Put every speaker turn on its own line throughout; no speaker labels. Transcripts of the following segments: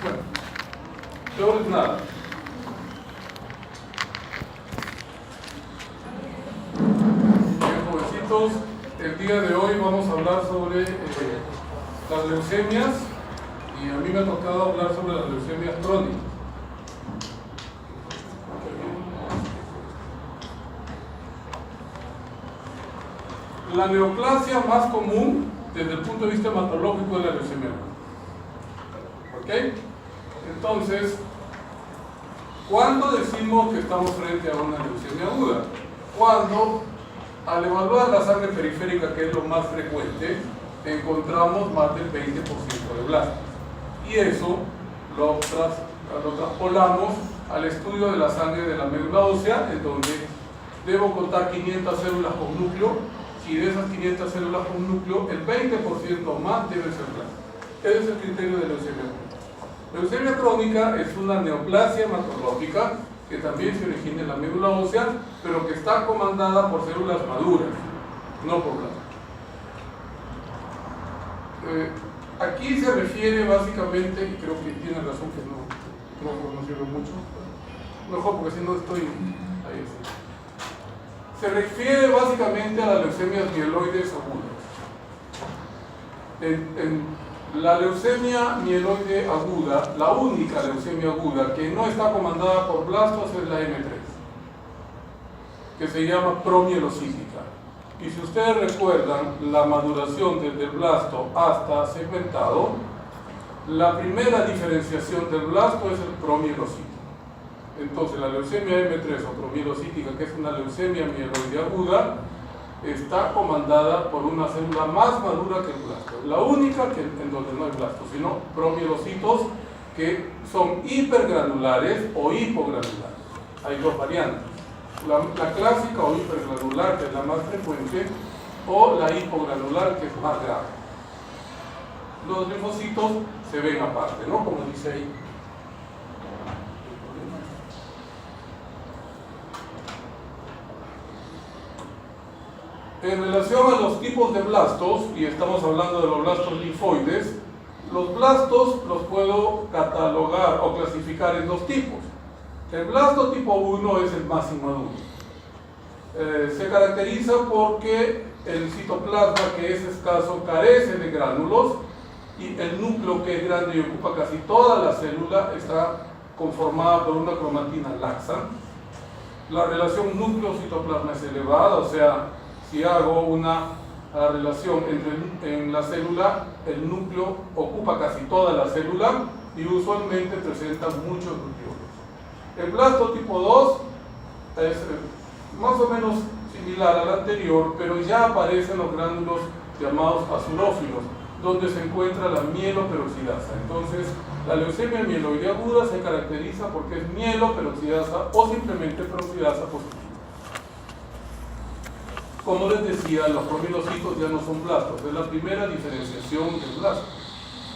Bueno, peor es nada. Bien, jovencitos, el día de hoy vamos a hablar sobre las leucemias, y a mí me ha tocado hablar sobre las leucemias crónicas. La neoplasia más común desde el punto de vista hematológico de la leucemia. ¿Ok? Entonces, ¿cuándo decimos que estamos frente a una leucemia aguda? Cuando, al evaluar la sangre periférica, que es lo más frecuente, encontramos más del 20% de blastos. Y eso lo traspolamos al estudio de la sangre de la médula ósea, en donde debo contar 500 células con núcleo. Y de esas 500 células con núcleo, el 20% o más debe ser blanco. Ese es el criterio de leucemia crónica. Leucemia crónica es una neoplasia hematológica que también se origina en la médula ósea, pero que está comandada por células maduras, no por blastos. Aquí se refiere básicamente, y creo que tiene razón que no sirve mucho, mejor porque si no estoy ahí. Se refiere básicamente a las leucemias mieloides agudas. En la leucemia mieloide aguda, la única leucemia aguda que no está comandada por blastos es la M3, que se llama promielocítica. Y si ustedes recuerdan la maduración desde el blasto hasta segmentado, la primera diferenciación del blasto es el promielocítico. Entonces, la leucemia M3 o promielocítica, que es una leucemia mieloide aguda, está comandada por una célula más madura que el blasto. La única en donde no hay blastos, sino promielocitos que son hipergranulares o hipogranulares. Hay dos variantes. La clásica o hipergranular, que es la más frecuente, o la hipogranular, que es más grave. Los linfocitos se ven aparte, ¿no? Como dice ahí. En relación a los tipos de blastos, y estamos hablando de los blastos linfoides, los blastos los puedo catalogar o clasificar en dos tipos. El blasto tipo 1 es el más inmaduro. Se caracteriza porque el citoplasma, que es escaso, carece de gránulos, y el núcleo, que es grande y ocupa casi toda la célula, está conformada por una cromatina laxa. La relación núcleo-citoplasma es elevada, o sea, si hago una relación en la célula, el núcleo ocupa casi toda la célula y usualmente presenta muchos nucleolos. El blasto tipo 2 es más o menos similar al anterior, pero ya aparecen los gránulos llamados azurófilos, donde se encuentra la mieloperoxidasa. Entonces, la leucemia mieloide aguda se caracteriza porque es mieloperoxidasa o simplemente peroxidasa positiva. Como les decía, los promielocitos ya no son blastos, es la primera diferenciación del blasto.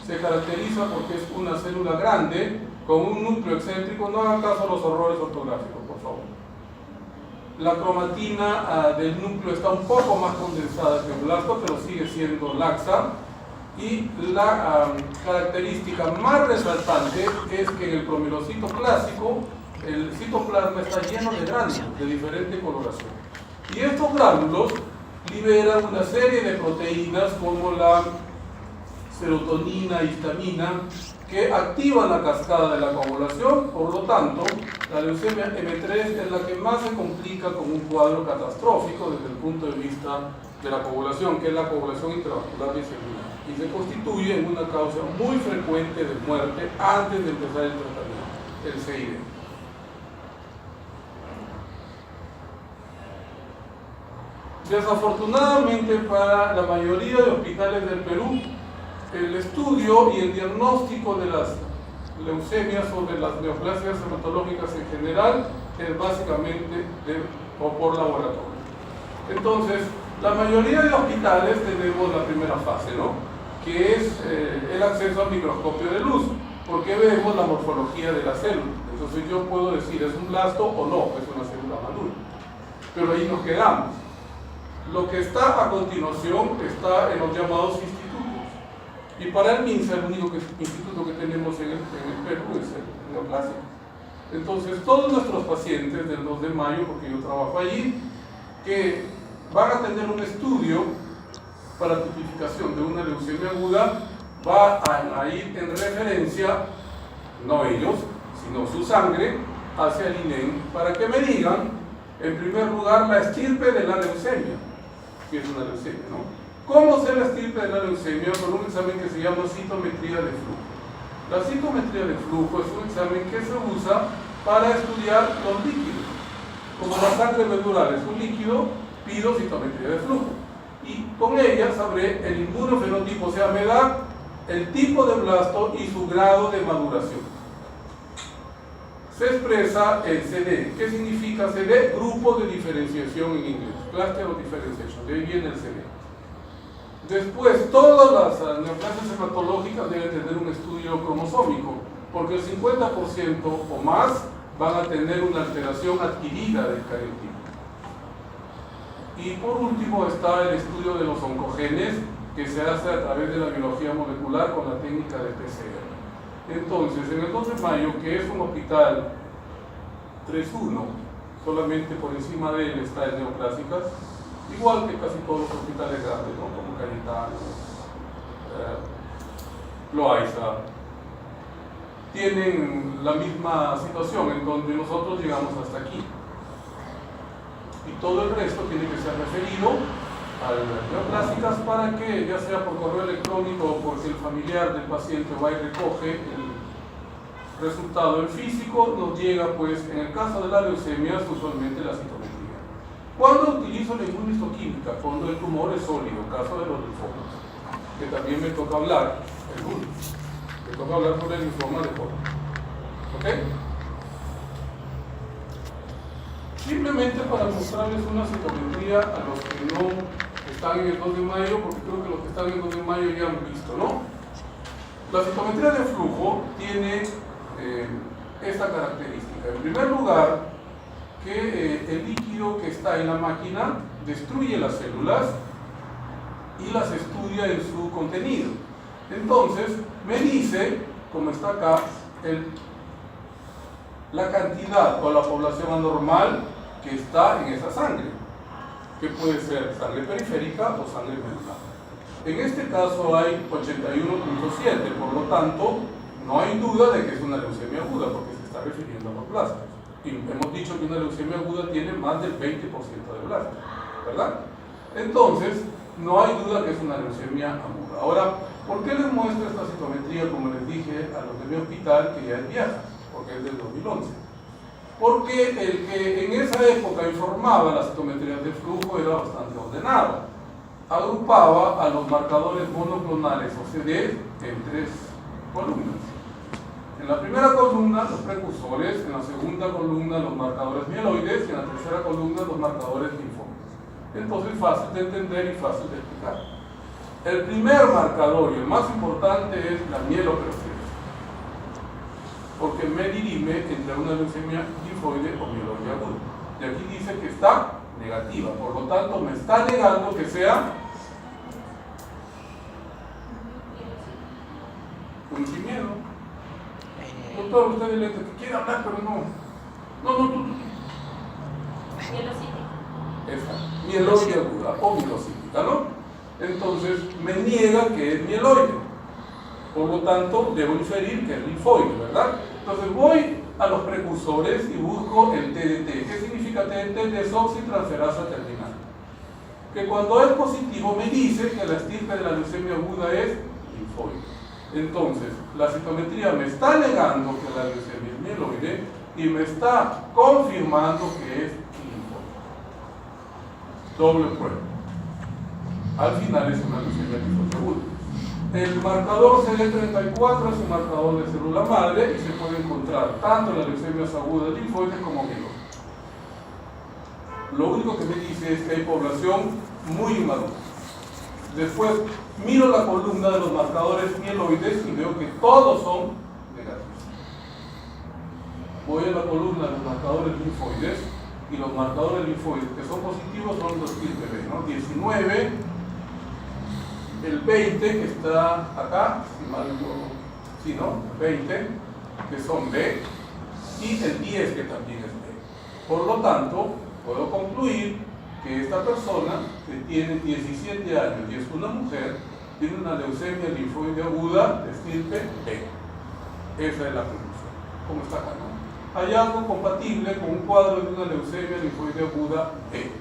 Se caracteriza porque es una célula grande con un núcleo excéntrico. No hagan caso a los horrores ortográficos, por favor. La cromatina del núcleo está un poco más condensada que el blasto, pero sigue siendo laxa. Y la característica más resaltante es que en el promielocito clásico el citoplasma está lleno de gránulos de diferente coloración. Y estos gránulos liberan una serie de proteínas como la serotonina, histamina, que activan la cascada de la coagulación. Por lo tanto, la leucemia M3 es la que más se complica con un cuadro catastrófico desde el punto de vista de la coagulación, que es la coagulación intravascular bicelular, y se constituye en una causa muy frecuente de muerte antes de empezar el tratamiento, el CID. Desafortunadamente para la mayoría de hospitales del Perú, el estudio y el diagnóstico de las leucemias o de las neoplasias hematológicas en general es básicamente por laboratorio. Entonces, la mayoría de hospitales tenemos la primera fase, ¿no? Que es el acceso al microscopio de luz, porque vemos la morfología de la célula. Entonces yo puedo decir, ¿es un blasto o no? Es una célula madura. Pero ahí nos quedamos. Lo que está a continuación está en los llamados institutos. Y para el MINSA, el único instituto que tenemos en el neoplásica. Entonces, todos nuestros pacientes del 2 de mayo, porque yo trabajo allí, que van a tener un estudio para tipificación de una leucemia aguda, va a ir en referencia, no ellos, sino su sangre, hacia el INEM, para que me digan, en primer lugar, la estirpe de la leucemia, que es una leucemia, ¿no? ¿Cómo se la estirpe de la leucemia? Con un examen que se llama citometría de flujo. La citometría de flujo es un examen que se usa para estudiar los líquidos. Como la sangre medular es un líquido, pido citometría de flujo. Y con ella sabré el inmunofenotipo, o sea, me da el tipo de blasto y su grado de maduración. Se expresa el CD. ¿Qué significa CD? Grupo de diferenciación en inglés. Cluster of Differentiation. De ahí viene el CD. Después, todas las neoplasias hematológicas deben tener un estudio cromosómico, porque el 50% o más van a tener una alteración adquirida del cariotipo. Y por último está el estudio de los oncogenes, que se hace a través de la biología molecular con la técnica de PCR. Entonces, en el 2 de mayo, que es un hospital 3-1, solamente por encima de él está el Neoplásicas, igual que casi todos los hospitales grandes, ¿no? Como Cayetano, Loaiza, tienen la misma situación en donde nosotros llegamos hasta aquí. Y todo el resto tiene que ser referido a las neoplásicas para que, ya sea por correo electrónico o porque el familiar del paciente va y recoge el resultado en físico, nos llega, pues, en el caso de la leucemia, usualmente la citometría. ¿Cuándo utilizo la inmunistoquímica? Cuando el tumor es sólido, caso de los linfomas, que también me toca hablar, me toca hablar sobre el linfoma de Hodgkin. ¿Ok? Simplemente para mostrarles una citometría a los que no están en el 2 de mayo, porque creo que los que están en el 2 de mayo ya han visto, ¿no? La citometría de flujo tiene esta característica. En primer lugar, que el líquido que está en la máquina destruye las células y las estudia en su contenido. Entonces, me dice, como está acá, la cantidad o la población anormal que está en esa sangre, que puede ser sangre periférica o sangre medular. En este caso hay 81.7, por lo tanto, no hay duda de que es una leucemia aguda, porque se está refiriendo a los blastos. Y hemos dicho que una leucemia aguda tiene más del 20% de blastos, ¿verdad? Entonces, no hay duda que es una leucemia aguda. Ahora, ¿por qué les muestro esta citometría, como les dije, a los de mi hospital, que ya es vieja? Porque es del 2011. Porque el que en esa época informaba las citometrías de flujo era bastante ordenado. Agrupaba a los marcadores monoclonales o CD en 3 columnas. En la primera columna los precursores, en la segunda columna los marcadores mieloides y en la tercera columna los marcadores linfóides. Entonces, fácil de entender y fácil de explicar. El primer marcador y el más importante es la mieloperoxidasa, porque me dirime entre una leucemia linfoide o mieloide aguda. Y aquí dice que está negativa, por lo tanto me está negando que sea un sin miedo. Doctor, usted dile que quiere hablar, pero no. Tú.
Mielocítica.
Esa, mieloide aguda o mielocítica, ¿no? Entonces me niega que es mieloide. Por lo tanto, debo inferir que es linfoide, ¿verdad? Entonces voy a los precursores y busco el TDT. ¿Qué significa TDT? Desoxitransferasa terminal. Que cuando es positivo me dice que la estirpe de la leucemia aguda es linfoide. Entonces, la citometría me está negando que la leucemia es mieloide y me está confirmando que es linfoide. Doble prueba. Al final es una leucemia linfoide aguda. El marcador CD34 es un marcador de célula madre y se puede encontrar tanto en las leucemias agudas linfoides como mieloides. Lo único que me dice es que hay población muy inmadura. Después miro la columna de los marcadores mieloides y veo que todos son negativos. Voy a la columna de los marcadores linfoides y los marcadores linfoides que son positivos son los TIL-B, ¿no? 19, el 20 que está acá, si mal no, sí, ¿no? 20, que son B, y el 10 que también es B. Por lo tanto, puedo concluir que esta persona que tiene 17 años y es una mujer, tiene una leucemia linfoide aguda de estirpe B. Esa es la conclusión. ¿Cómo está acá, no? Hallazgo compatible con un cuadro de una leucemia linfoide aguda B.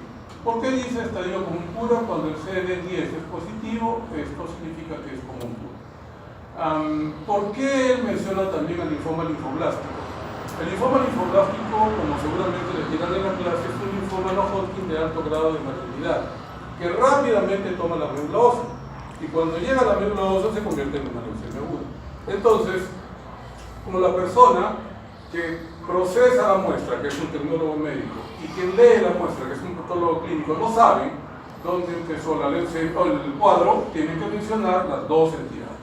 ¿Por qué dice estadio común puro? Cuando el CD10 es positivo, esto significa que es común puro. ¿Por qué él menciona también el linfoma linfoblástico? El linfoma linfoblástico, como seguramente les dirán en la clase, es un linfoma no Hodgkin de alto grado de malignidad, que rápidamente toma la médula ósea, y cuando llega a la médula ósea se convierte en una leucemia aguda. Entonces, como la persona que procesa la muestra, que es un tecnólogo médico, y quien lee la muestra, que es un patólogo clínico, no sabe dónde empezó la leucemia o el cuadro, tienen que mencionar las dos entidades.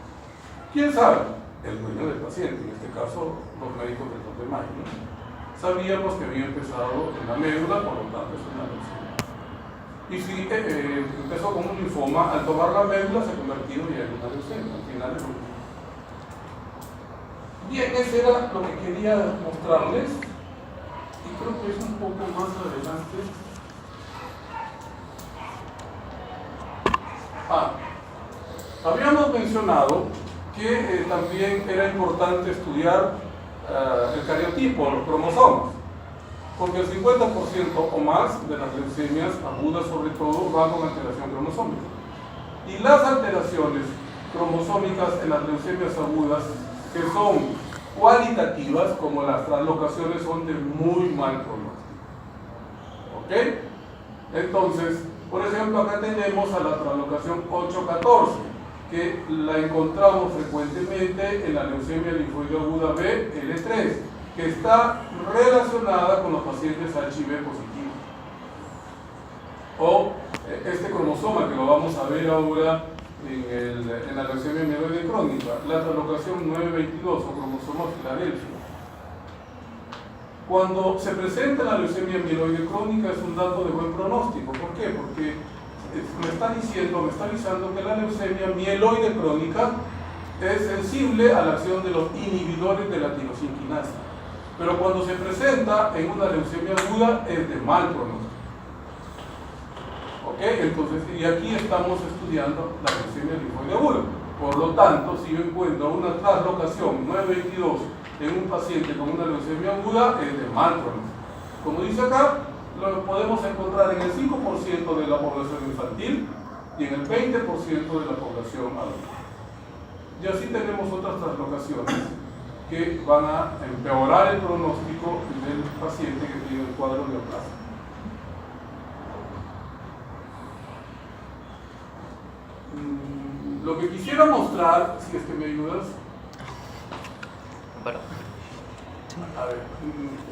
¿Quién sabe? El dueño del paciente, en este caso los médicos del 2 de mayo, ¿no? Sabíamos que había empezado en la médula, por lo tanto es una leucemia. Y si empezó con un linfoma, al tomar la médula se ha convertido ya en una leucemia, al final es un... Bien, eso era lo que quería mostrarles, y creo que es un poco más adelante. Habíamos mencionado que también era importante estudiar el cariotipo, los cromosomas, porque el 50% o más de las leucemias agudas sobre todo van con alteración cromosómica. Y las alteraciones cromosómicas en las leucemias agudas, que son cualitativas, como las translocaciones, son de muy mal pronóstico. ¿Ok? Entonces, por ejemplo, acá tenemos a la translocación 814, que la encontramos frecuentemente en la leucemia linfoide aguda B, L3, que está relacionada con los pacientes HIV positivos. O este cromosoma, que lo vamos a ver ahora en la leucemia mieloide crónica, la translocación 922 o cromosoma Filadelfia. Cuando se presenta la leucemia mieloide crónica es un dato de buen pronóstico. ¿Por qué? Porque me está avisando que la leucemia mieloide crónica es sensible a la acción de los inhibidores de la tirosinquinasa. Pero cuando se presenta en una leucemia aguda es de mal pronóstico. ¿Ok? Entonces, y aquí estamos estudiando la leucemia linfoide aguda. Por lo tanto, si yo encuentro una translocación 922 en un paciente con una leucemia aguda, es de mal pronóstico. Como dice acá, lo podemos encontrar en el 5% de la población infantil y en el 20% de la población adulta. Y así tenemos otras translocaciones que van a empeorar el pronóstico del paciente que tiene el cuadro neoplásico. Lo que quisiera mostrar, si es que me ayudas.
Bueno.
A ver,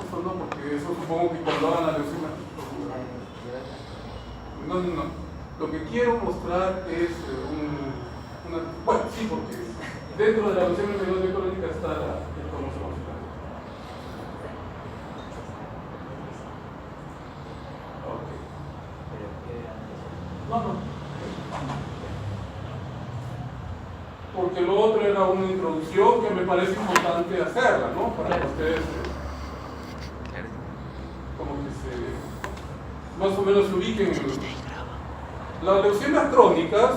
eso no, porque eso supongo que cuando hagan la leucemia. No. Lo que quiero mostrar es bueno, sí, porque dentro de la leucemia mieloide crónica está el cromosoma. No. Porque lo otro era una introducción que me parece importante hacerla, ¿no? Para que ustedes como que se más o menos se ubiquen en las leucemias crónicas,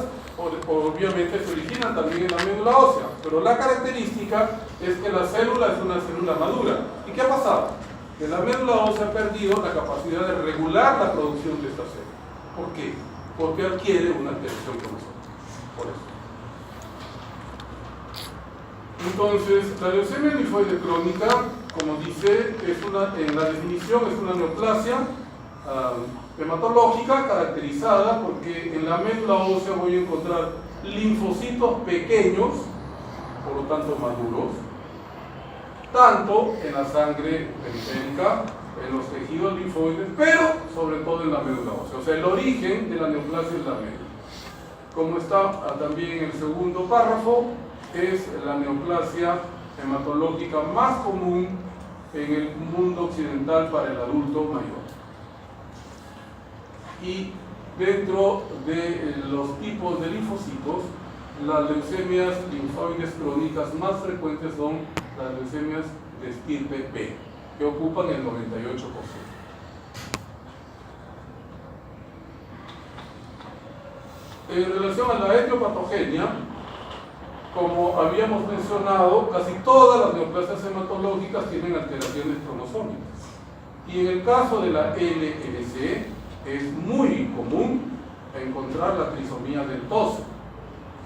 obviamente se originan también en la médula ósea, pero la característica es que la célula es una célula madura. ¿Y qué ha pasado? Que la médula ósea ha perdido la capacidad de regular la producción de esta célula. ¿Por qué? Porque adquiere una alteración cromosómica. Por eso. Entonces, la leucemia linfoide crónica, como dice, en la definición es una neoplasia hematológica caracterizada porque en la médula ósea voy a encontrar linfocitos pequeños, por lo tanto maduros, tanto en la sangre periférica, en los tejidos linfoides, pero sobre todo en la médula ósea. O sea, el origen de la neoplasia es la médula. Como está también en el segundo párrafo, es la neoplasia hematológica más común en el mundo occidental para el adulto mayor. Y dentro de los tipos de linfocitos, las leucemias linfoides crónicas más frecuentes son las leucemias de estirpe B. que ocupan el 98%. En relación a la etiopatogenia, como habíamos mencionado, casi todas las neoplasias hematológicas tienen alteraciones cromosómicas. Y en el caso de la LLC es muy común encontrar la trisomía del 12,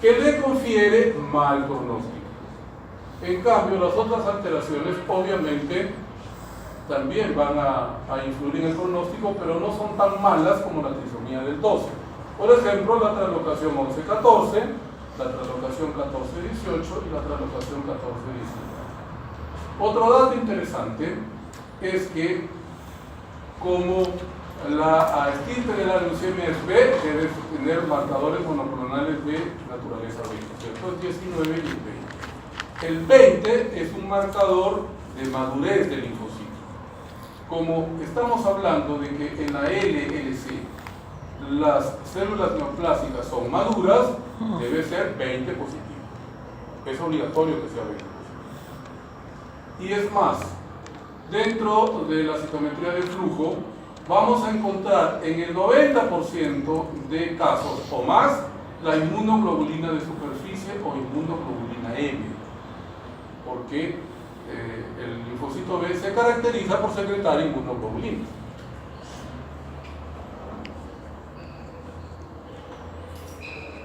que le confiere mal pronóstico. En cambio, las otras alteraciones obviamente también van a influir en el pronóstico, pero no son tan malas como la trisomía del 12. Por ejemplo, la translocación 11-14, la translocación 14-18 y la translocación 14-19. Otro dato interesante es que como la estirpe de la leucemia es B, debe tener marcadores monoclonales de naturaleza B, ¿cierto? El 19 y el 20. El 20 es un marcador de madurez del linfocito. Como estamos hablando de que en la LLC las células neoplásicas son maduras, debe ser 20 positivo. Es obligatorio que sea 20 positivo. Y es más, dentro de la citometría de flujo, vamos a encontrar en el 90% de casos o más la inmunoglobulina de superficie o inmunoglobulina M, porque el linfocito B se caracteriza por secretar inmunoglobulina.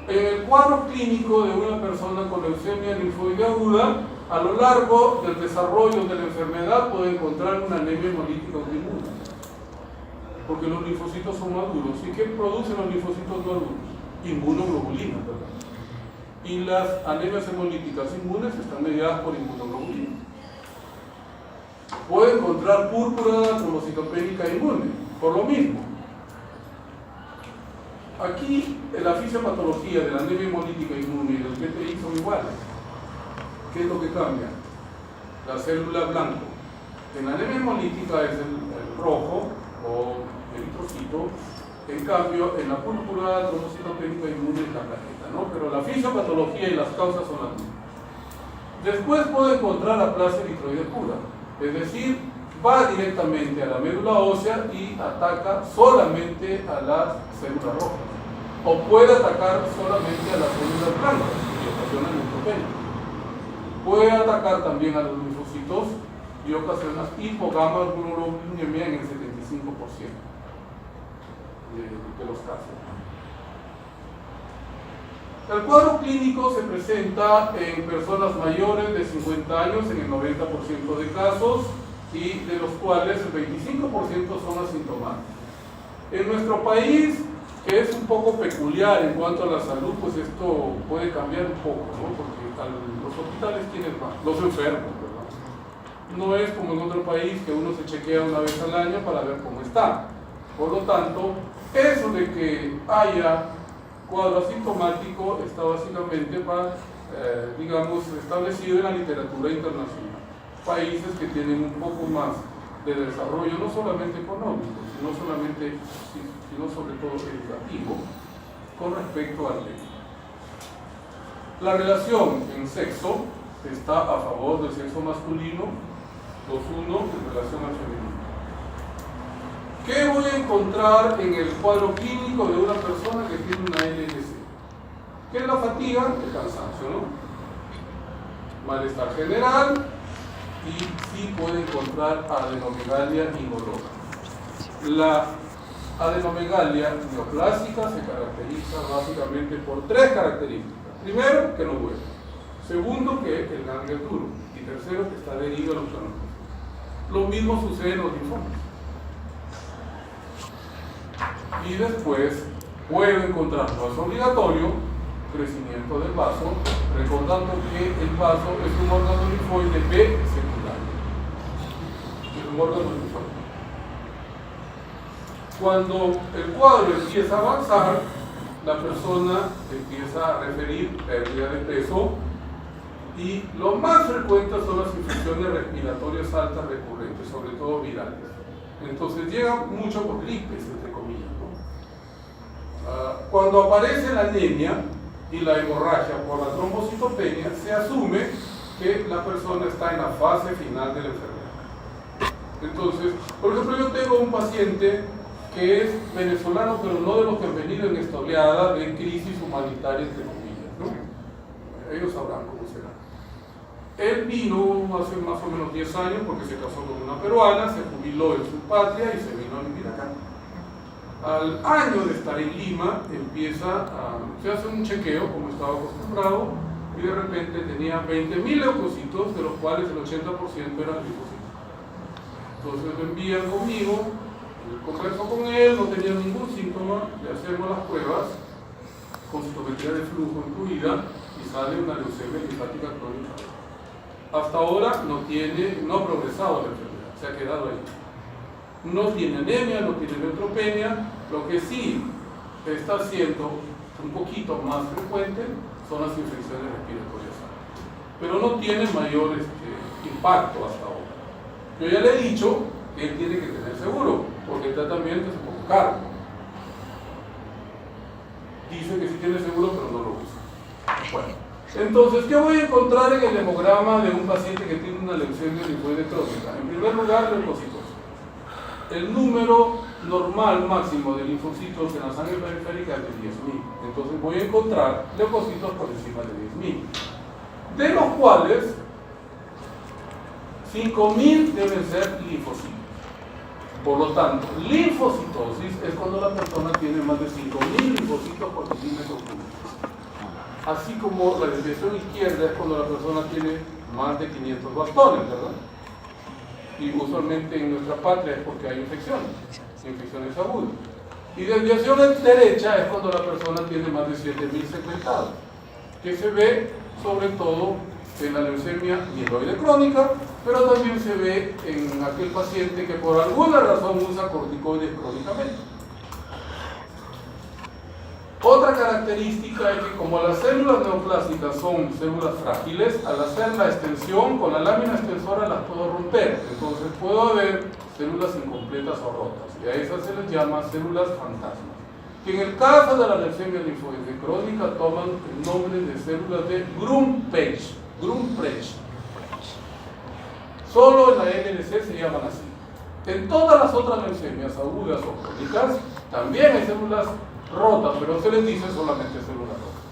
En el cuadro clínico de una persona con leucemia linfoide aguda, a lo largo del desarrollo de la enfermedad puede encontrar una anemia hemolítica autoinmune, porque los linfocitos son maduros. ¿Y qué producen los linfocitos maduros? Inmunoglobulina, ¿verdad? Y las anemias hemolíticas inmunes están mediadas por inmunoglobulina. Puede encontrar púrpura trombocitopénica inmune, por lo mismo. Aquí la fisiopatología de la anemia hemolítica inmune y del PTI son iguales. ¿Qué es lo que cambia? La célula blanco. En la anemia hemolítica es el rojo o eritrocito. En cambio, en la púrpura trombocitopénica inmune es la plaqueta, ¿no? Pero la fisiopatología y las causas son las mismas. Después puede encontrar aplasia eritroide pura, es decir, va directamente a la médula ósea y ataca solamente a las células rojas, o puede atacar solamente a las células blancas y ocasiona neutropenia. Puede atacar también a los linfocitos y ocasiona hipogama-globulinemia en el 75% de los casos. El cuadro clínico se presenta en personas mayores de 50 años en el 90% de casos, y de los cuales el 25% son asintomáticos. En nuestro país, que es un poco peculiar en cuanto a la salud, pues esto puede cambiar un poco, ¿no? Porque los hospitales tienen más, los enfermos, ¿verdad? No es como en otro país que uno se chequea una vez al año para ver cómo está. Por lo tanto, eso de que haya cuadro asintomático está básicamente digamos, establecido en la literatura internacional. Países que tienen un poco más de desarrollo, no solamente económico, sino sobre todo educativo, con respecto al tema. La relación en sexo está a favor del sexo masculino, 2-1 en relación al femenino. ¿Qué voy a encontrar en el cuadro clínico de una persona que tiene una LLC? ¿Qué es la fatiga? El cansancio, ¿no? Malestar general, y sí puede encontrar adenomegalia indolora. La adenomegalia neoplásica se caracteriza básicamente por tres características. Primero, que no duele. Segundo, que el ganglio es duro. Y tercero, que está adherido a los canales. Lo mismo sucede en los linfomas. Y después puedo encontrar, no es obligatorio, crecimiento del vaso, recordando que el vaso es un órgano linfoide B secundario. Es un órgano linfoide. Cuando el cuadro empieza a avanzar, la persona empieza a referir pérdida de peso, y lo más frecuente son las infecciones respiratorias altas recurrentes, sobre todo virales. Entonces llega mucho por gripes, entre comillas, ¿no? Cuando aparece la anemia y la hemorragia por la trombocitopenia, se asume que la persona está en la fase final de la enfermedad. Entonces, por ejemplo, yo tengo un paciente que es venezolano, pero no de los que han venido en esta oleada de crisis humanitaria, entre comillas, ¿no? Ellos sabrán cómo será. Él vino hace más o menos 10 años porque se casó con una peruana, se jubiló en su patria y se vino a vivir acá. Al año de estar en Lima, se hace un chequeo, como estaba acostumbrado, y de repente tenía 20.000 leucocitos, de los cuales el 80% eran linfocitos. Entonces lo envían conmigo, converso con él, no tenía ningún síntoma, le hacemos las pruebas, con citometría de flujo incluida, y sale una leucemia linfática crónica. Hasta ahora no ha progresado la enfermedad, se ha quedado ahí. No tiene anemia, no tiene neutropenia. Lo que sí está siendo un poquito más frecuente son las infecciones respiratorias, pero no tiene mayor impacto hasta ahora. Yo ya le he dicho que él tiene que tener seguro, porque el tratamiento es un poco caro. Dice que sí tiene seguro, pero no lo usa. Bueno, entonces, ¿qué voy a encontrar en el hemograma de un paciente que tiene una leucemia linfoide crónica? En primer lugar, leucocitos. El número normal máximo de linfocitos en la sangre periférica es de 10.000. Entonces voy a encontrar leucocitos por encima de 10.000. De los cuales 5.000 deben ser linfocitos. Por lo tanto, linfocitosis es cuando la persona tiene más de 5.000 linfocitos por milímetro cúbico. Así como la desviación izquierda es cuando la persona tiene más de 500 bastones, ¿verdad? Y usualmente en nuestra patria es porque hay infecciones agudas. Y desviación derecha es cuando la persona tiene más de 7.000 secretados, que se ve sobre todo en la leucemia mieloide crónica, pero también se ve en aquel paciente que por alguna razón usa corticoides crónicamente. Otra característica es que como las células neoplásicas son células frágiles, al hacer la extensión con la lámina extensora las puedo romper. Entonces puedo haber células incompletas o rotas, y a esas se les llama células fantasmas, que en el caso de la leucemia linfoide crónica toman el nombre de células de Grumprecht. Solo en la LLC se llaman así. En todas las otras leucemias agudas o crónicas también hay células rotas, pero se les dice solamente células rotas.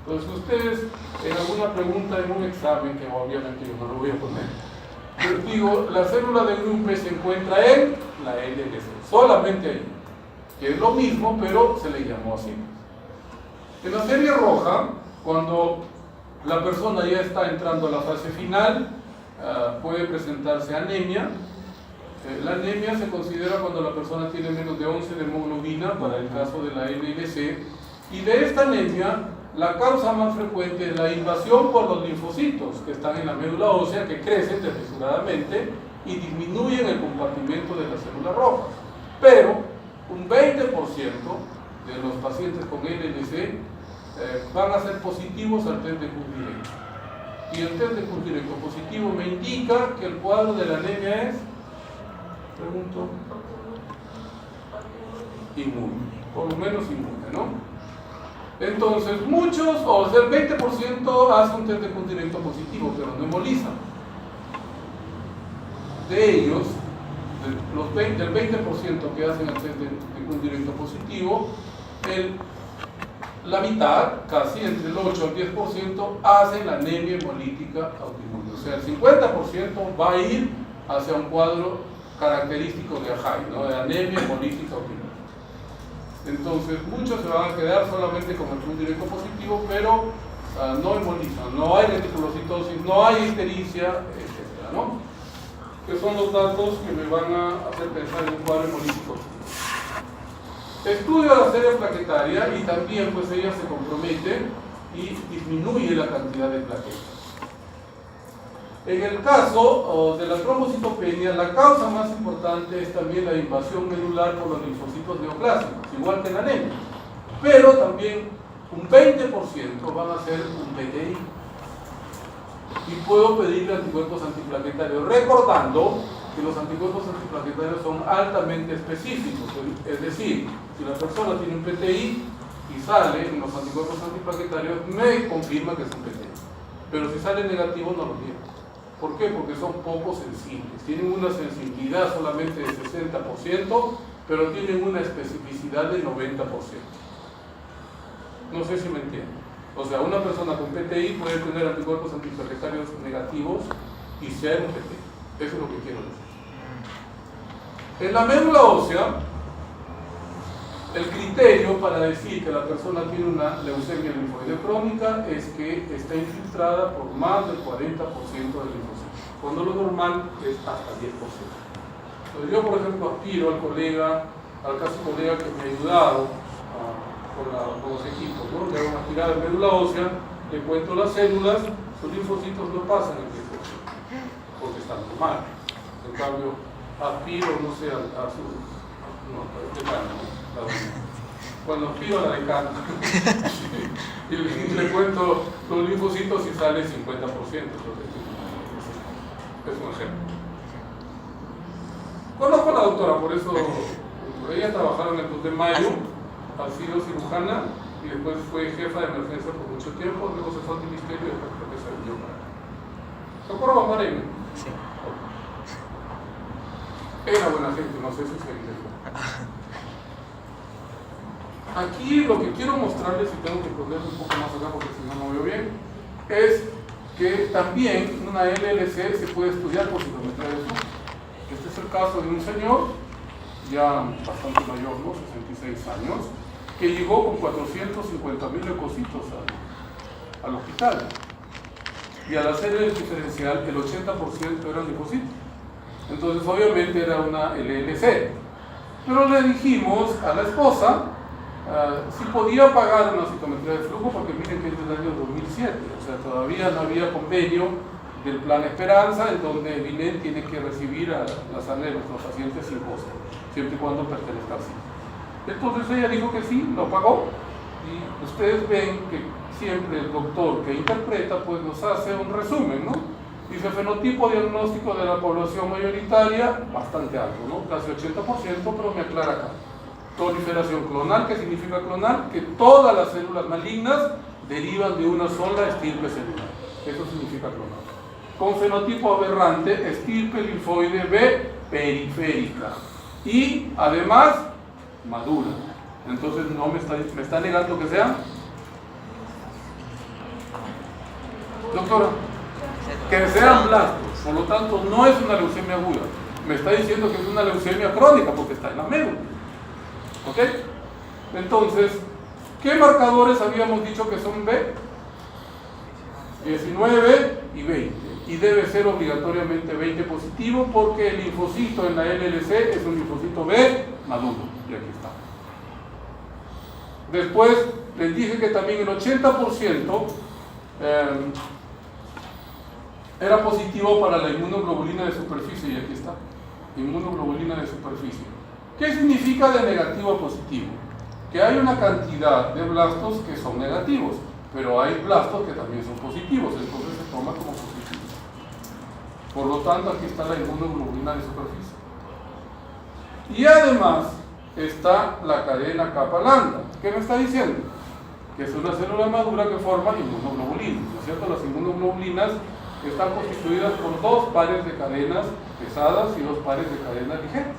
Entonces ustedes en alguna pregunta en un examen, que obviamente yo no lo voy a poner, les digo, la célula de Grumprecht se encuentra en la LLC, solamente ahí, que es lo mismo, pero se le llamó así. En la serie roja, cuando la persona ya está entrando a la fase final, puede presentarse anemia. La anemia se considera cuando la persona tiene menos de 11 de hemoglobina, para el caso de la LLC, y de esta anemia la causa más frecuente es la invasión por los linfocitos que están en la médula ósea, que crecen desmesuradamente y disminuyen el compartimiento de las células rojas. Pero un 20% de los pacientes con LLC van a ser positivos al test de CUS directo. Y el test de CUS directo positivo me indica que el cuadro de la anemia es, pregunto, inmune, por lo menos inmune, ¿no? Entonces, muchos, o sea, el 20% hace un test de CUS directo positivo, pero no hemolizan. De ellos, del 20% que hacen el test de CUS directo positivo, la mitad, casi entre el 8 al 10%, hacen la anemia hemolítica autoinmune. O sea, el 50% va a ir hacia un cuadro característico de AJAI, ¿no? De anemia hemolítica autoinmune. Entonces, muchos se van a quedar solamente con el CUS directo positivo, pero no hemolizan, no hay reticulocitosis, no hay ictericia, etc., ¿no? Que son los datos que me van a hacer pensar en un cuadro hemolítico. Estudio la serie plaquetaria y también pues ella se compromete y disminuye la cantidad de plaquetas. En el caso de la trombocitopenia, la causa más importante es también la invasión medular por los linfocitos neoplásicos, igual que la anemia. Pero también un 20% van a ser un PTI. Y puedo pedirle anticuerpos antiplaquetarios, recordando que los anticuerpos antiplaquetarios son altamente específicos. Es decir, si la persona tiene un PTI y sale en los anticuerpos antiplaquetarios, me confirma que es un PTI. Pero si sale negativo, no lo tiene. ¿Por qué? Porque son poco sensibles. Tienen una sensibilidad solamente de 60%, pero tienen una especificidad del 90%. No sé si me entienden. O sea, una persona con PTI puede tener anticuerpos antiplaquetarios negativos y ser un PTI. Eso es lo que quiero decir. En la médula ósea, el criterio para decir que la persona tiene una leucemia linfoide crónica es que está infiltrada por más del 40% del linfocitos, cuando lo normal es hasta 10%. Entonces yo, por ejemplo, aspiro al colega, al casi colega que me ha ayudado con los equipos, ¿no? Le hago una tirada de médula ósea, le cuento las células, sus linfocitos no pasan el 10%, porque están normal. En cambio, aspiro, no sé, a su... no, cuando aspiro a la decana y le cuento los linfocitos y sale 50%. Entonces, es un ejemplo. Conozco a la doctora, por eso ella trabajaba en el Club de Mayo, ha sido cirujana y después fue jefa de emergencia por mucho tiempo, luego se fue al ministerio y después creo que se vino para acá. ¿Doctora Bamarena?
Sí.
Era buena gente, no sé si se dijo. Aquí lo que quiero mostrarles, y tengo que ponerlo un poco más acá porque si no, no veo bien, es que también una LLC se puede estudiar por citometría de flujo. Este es el caso de un señor, ya bastante mayor, ¿no? 66 años, que llegó con 450.000 leucocitos al hospital. Y al hacer el diferencial, el 80% eran linfocitos. Entonces, obviamente era una LLC. Pero le dijimos a la esposa si podía pagar una citometría de flujo, porque miren que es del año 2007, o sea, todavía no había convenio del Plan Esperanza, en donde el INE tiene que recibir a la sangre de nuestros pacientes sin costo, siempre y cuando pertenezca al CIE. Entonces ella dijo que sí, lo pagó, y ustedes ven que siempre el doctor que interpreta pues nos hace un resumen, ¿no? Dice fenotipo diagnóstico de la población mayoritaria, bastante alto, ¿no? Casi 80%, pero me aclara acá. Proliferación clonal, ¿qué significa clonal? Que todas las células malignas derivan de una sola estirpe celular. Eso significa clonal. Con fenotipo aberrante, estirpe linfoide B periférica. Y además, madura. Entonces, no me está negando que sea. Doctora, que sean blastos. Por lo tanto, no es una leucemia aguda. Me está diciendo que es una leucemia crónica porque está en la médula. ¿Ok? Entonces, ¿qué marcadores habíamos dicho que son B? 19 y 20. Y debe ser obligatoriamente 20 positivo porque el linfocito en la LLC es un linfocito B maduro. Y aquí está. Después, les dije que también el 80% era positivo para la inmunoglobulina de superficie. Y aquí está. Inmunoglobulina de superficie. ¿Qué significa de negativo a positivo? Que hay una cantidad de blastos que son negativos, pero hay blastos que también son positivos, entonces se toma como positivo. Por lo tanto, aquí está la inmunoglobulina de superficie. Y además está la cadena capa lambda. ¿Qué me está diciendo? Que es una célula madura que forma inmunoglobulinas, ¿no es cierto? Las inmunoglobulinas están constituidas por dos pares de cadenas pesadas y dos pares de cadenas ligeras,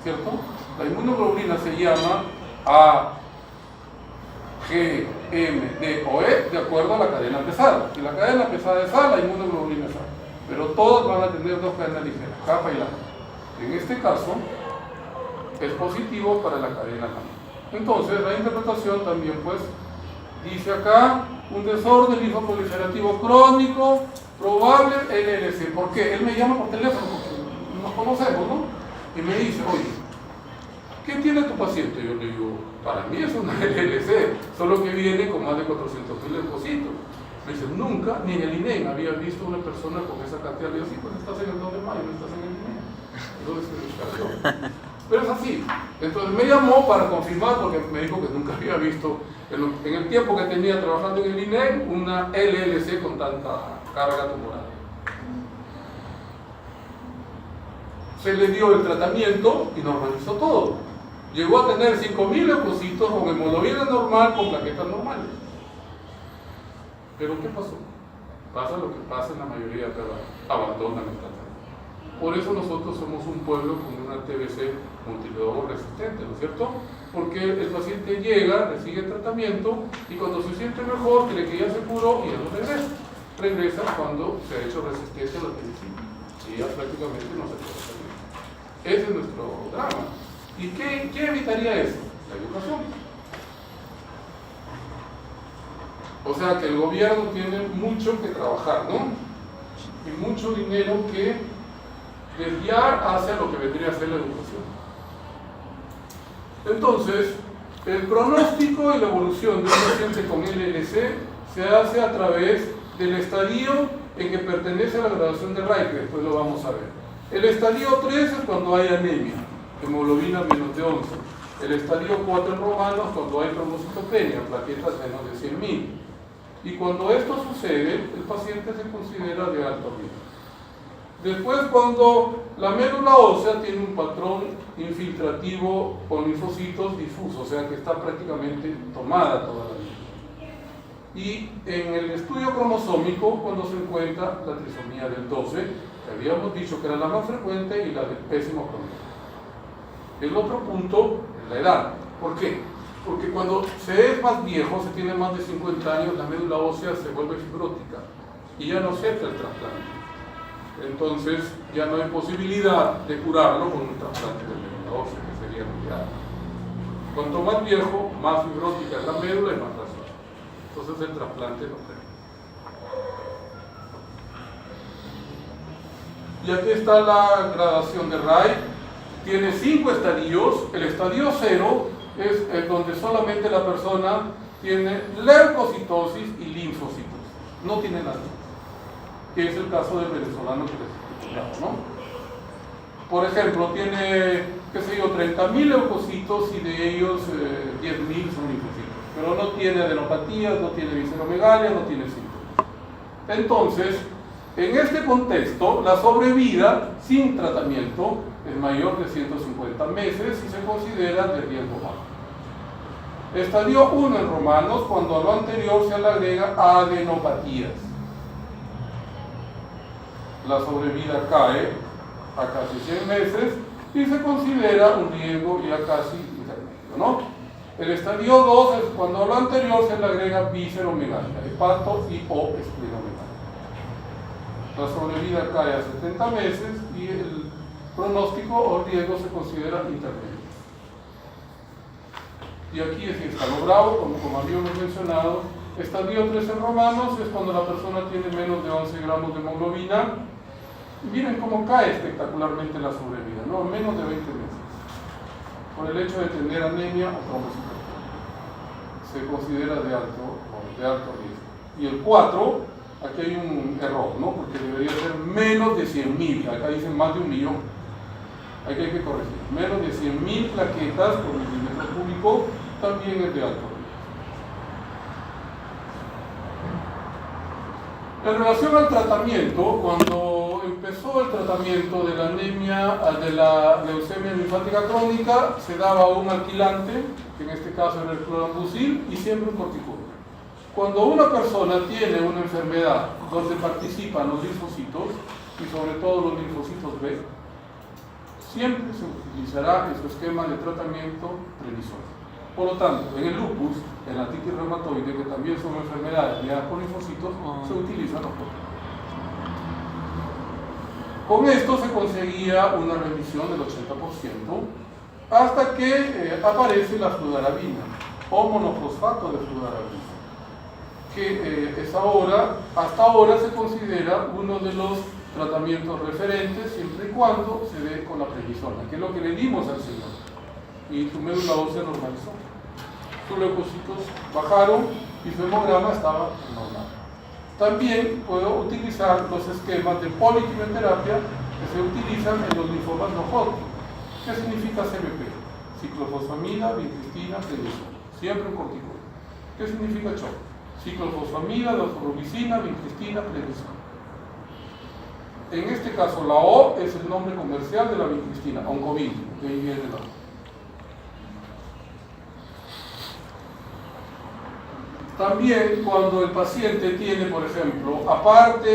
¿cierto? La inmunoglobulina se llama A, G, M, D o E de acuerdo a la cadena pesada. Si la cadena pesada es A, la inmunoglobulina es A. Pero todas van a tener dos cadenas ligeras, capa y lambda. En este caso, es positivo para la cadena lambda. Entonces, la interpretación también, pues, dice acá, un desorden linfoproliferativo crónico, probable LLC. ¿Por qué? Él me llama por teléfono porque nos conocemos, ¿no? Y me dice, oye, ¿qué tiene tu paciente? Yo le digo, para mí es una LLC, solo que viene con más de 400.000 leucocitos. Me dice, nunca, ni en el INEM había visto una persona con esa cantidad. Le digo, sí, pues estás en el 2 de mayo, no estás en el INEM. Entonces se descargó. Pero es así. Entonces me llamó para confirmar, porque me dijo que nunca había visto, en el tiempo que tenía trabajando en el INEM, una LLC con tanta carga tumoral. Se le dio el tratamiento y normalizó todo. Llegó a tener 5.000 leucocitos con hemoglobina normal, con plaquetas normales. ¿Pero qué pasó? Pasa lo que pasa en la mayoría de personas, abandonan el tratamiento. Por eso nosotros somos un pueblo con una TBC multidomo resistente, ¿no es cierto? Porque el paciente llega, recibe el tratamiento y cuando se siente mejor, cree que ya se curó y ya no regresa. Regresa cuando se ha hecho resistente a la medicina y ya prácticamente no se puede salir. Ese es nuestro drama. ¿Y qué evitaría eso? La educación. O sea que el gobierno tiene mucho que trabajar, ¿no? Y mucho dinero que desviar hacia lo que vendría a ser la educación. Entonces, el pronóstico y la evolución de un paciente con LLC se hace a través del estadio en que pertenece a la graduación de Reich, que después lo vamos a ver. El estadio 3 es cuando hay anemia, hemoglobina menos de 11. El estadio 4 en romanos cuando hay trombocitopenia, plaquetas menos de 100.000. Y cuando esto sucede, el paciente se considera de alto riesgo. Después, cuando la médula ósea tiene un patrón infiltrativo con linfocitos difusos, o sea que está prácticamente tomada toda la vida. Y en el estudio cromosómico, cuando se encuentra la trisomía del 12, que habíamos dicho que era la más frecuente y la del pésimo pronóstico. El otro punto es la edad. ¿Por qué? Porque cuando se es más viejo, se tiene más de 50 años, la médula ósea se vuelve fibrótica y ya no acepta el trasplante. Entonces ya no hay posibilidad de curarlo con un trasplante de médula ósea, que sería lo ideal. Cuanto más viejo, más fibrótica es la médula y más razón. Entonces el trasplante no tiene. Y aquí está la gradación de Reich. Tiene 5 estadios. El estadio 0 es donde solamente la persona tiene leucocitosis y linfocitos, no tiene nada, que es el caso del venezolano que les he explicado, ¿no? Por ejemplo, tiene, qué sé yo, 30.000 leucocitos y de ellos 10.000 son linfocitos, pero no tiene adenopatías, no tiene visceromegalia, no tiene síntomas. Entonces, en este contexto, la sobrevida sin tratamiento es mayor de 150 meses y se considera de riesgo bajo. Estadio 1 en romanos, cuando a lo anterior se le agrega adenopatías. La sobrevida cae a casi 100 meses y se considera un riesgo ya casi intermedio, ¿no? El estadio 2 es cuando a lo anterior se le agrega visceromegalia, hepato y o esplenomegalia. La sobrevida cae a 70 meses y el pronóstico o riesgo se considera intermedio. Y aquí es escalo bravo, como habíamos mencionado. Estadio 3 en romanos es cuando la persona tiene menos de 11 gramos de hemoglobina. Miren cómo cae espectacularmente la sobrevida, ¿no? Menos de 20 meses. Por el hecho de tener anemia o trombocitopenia. Se considera de alto riesgo. Y el 4, aquí hay un error, ¿no? Porque debería ser menos de 100.000. Acá dicen más de 1 millón. Aquí hay que corregir. Menos de 100.000 plaquetas por milímetro cúbico también es de alto riesgo. En relación al tratamiento, cuando empezó el tratamiento de la anemia, de la leucemia linfática crónica, se daba un alquilante, que en este caso era el clorambucil, y siempre un corticoide. Cuando una persona tiene una enfermedad donde participan los linfocitos, y sobre todo los linfocitos B, siempre se utilizará en su esquema de tratamiento prednisona. Por lo tanto, en el lupus, en la artritis reumatoide, que también son enfermedades ligadas por linfocitos, se utilizan los corticoides. Con esto se conseguía una remisión del 80%, hasta que aparece la fludarabina, o monofosfato de fludarabina, que hasta ahora se considera uno de los tratamientos referentes, siempre y cuando se dé con la prednisona, que es lo que le dimos al señor, y su médula ósea normalizó. Sus leucocitos bajaron y su hemograma estaba normal. También puedo utilizar los esquemas de poliquimioterapia que se utilizan en los linfomas no Hodgkin. ¿Qué significa CBP? Ciclofosfamida, vincristina, prednisona. Siempre un corticoide. ¿Qué significa CHOP? Ciclofosfamida, doxorubicina, vincristina, prednisona. En este caso, la O es el nombre comercial de la vincristina, Oncovin, de ahí viene el nombre. También cuando el paciente tiene, por ejemplo, aparte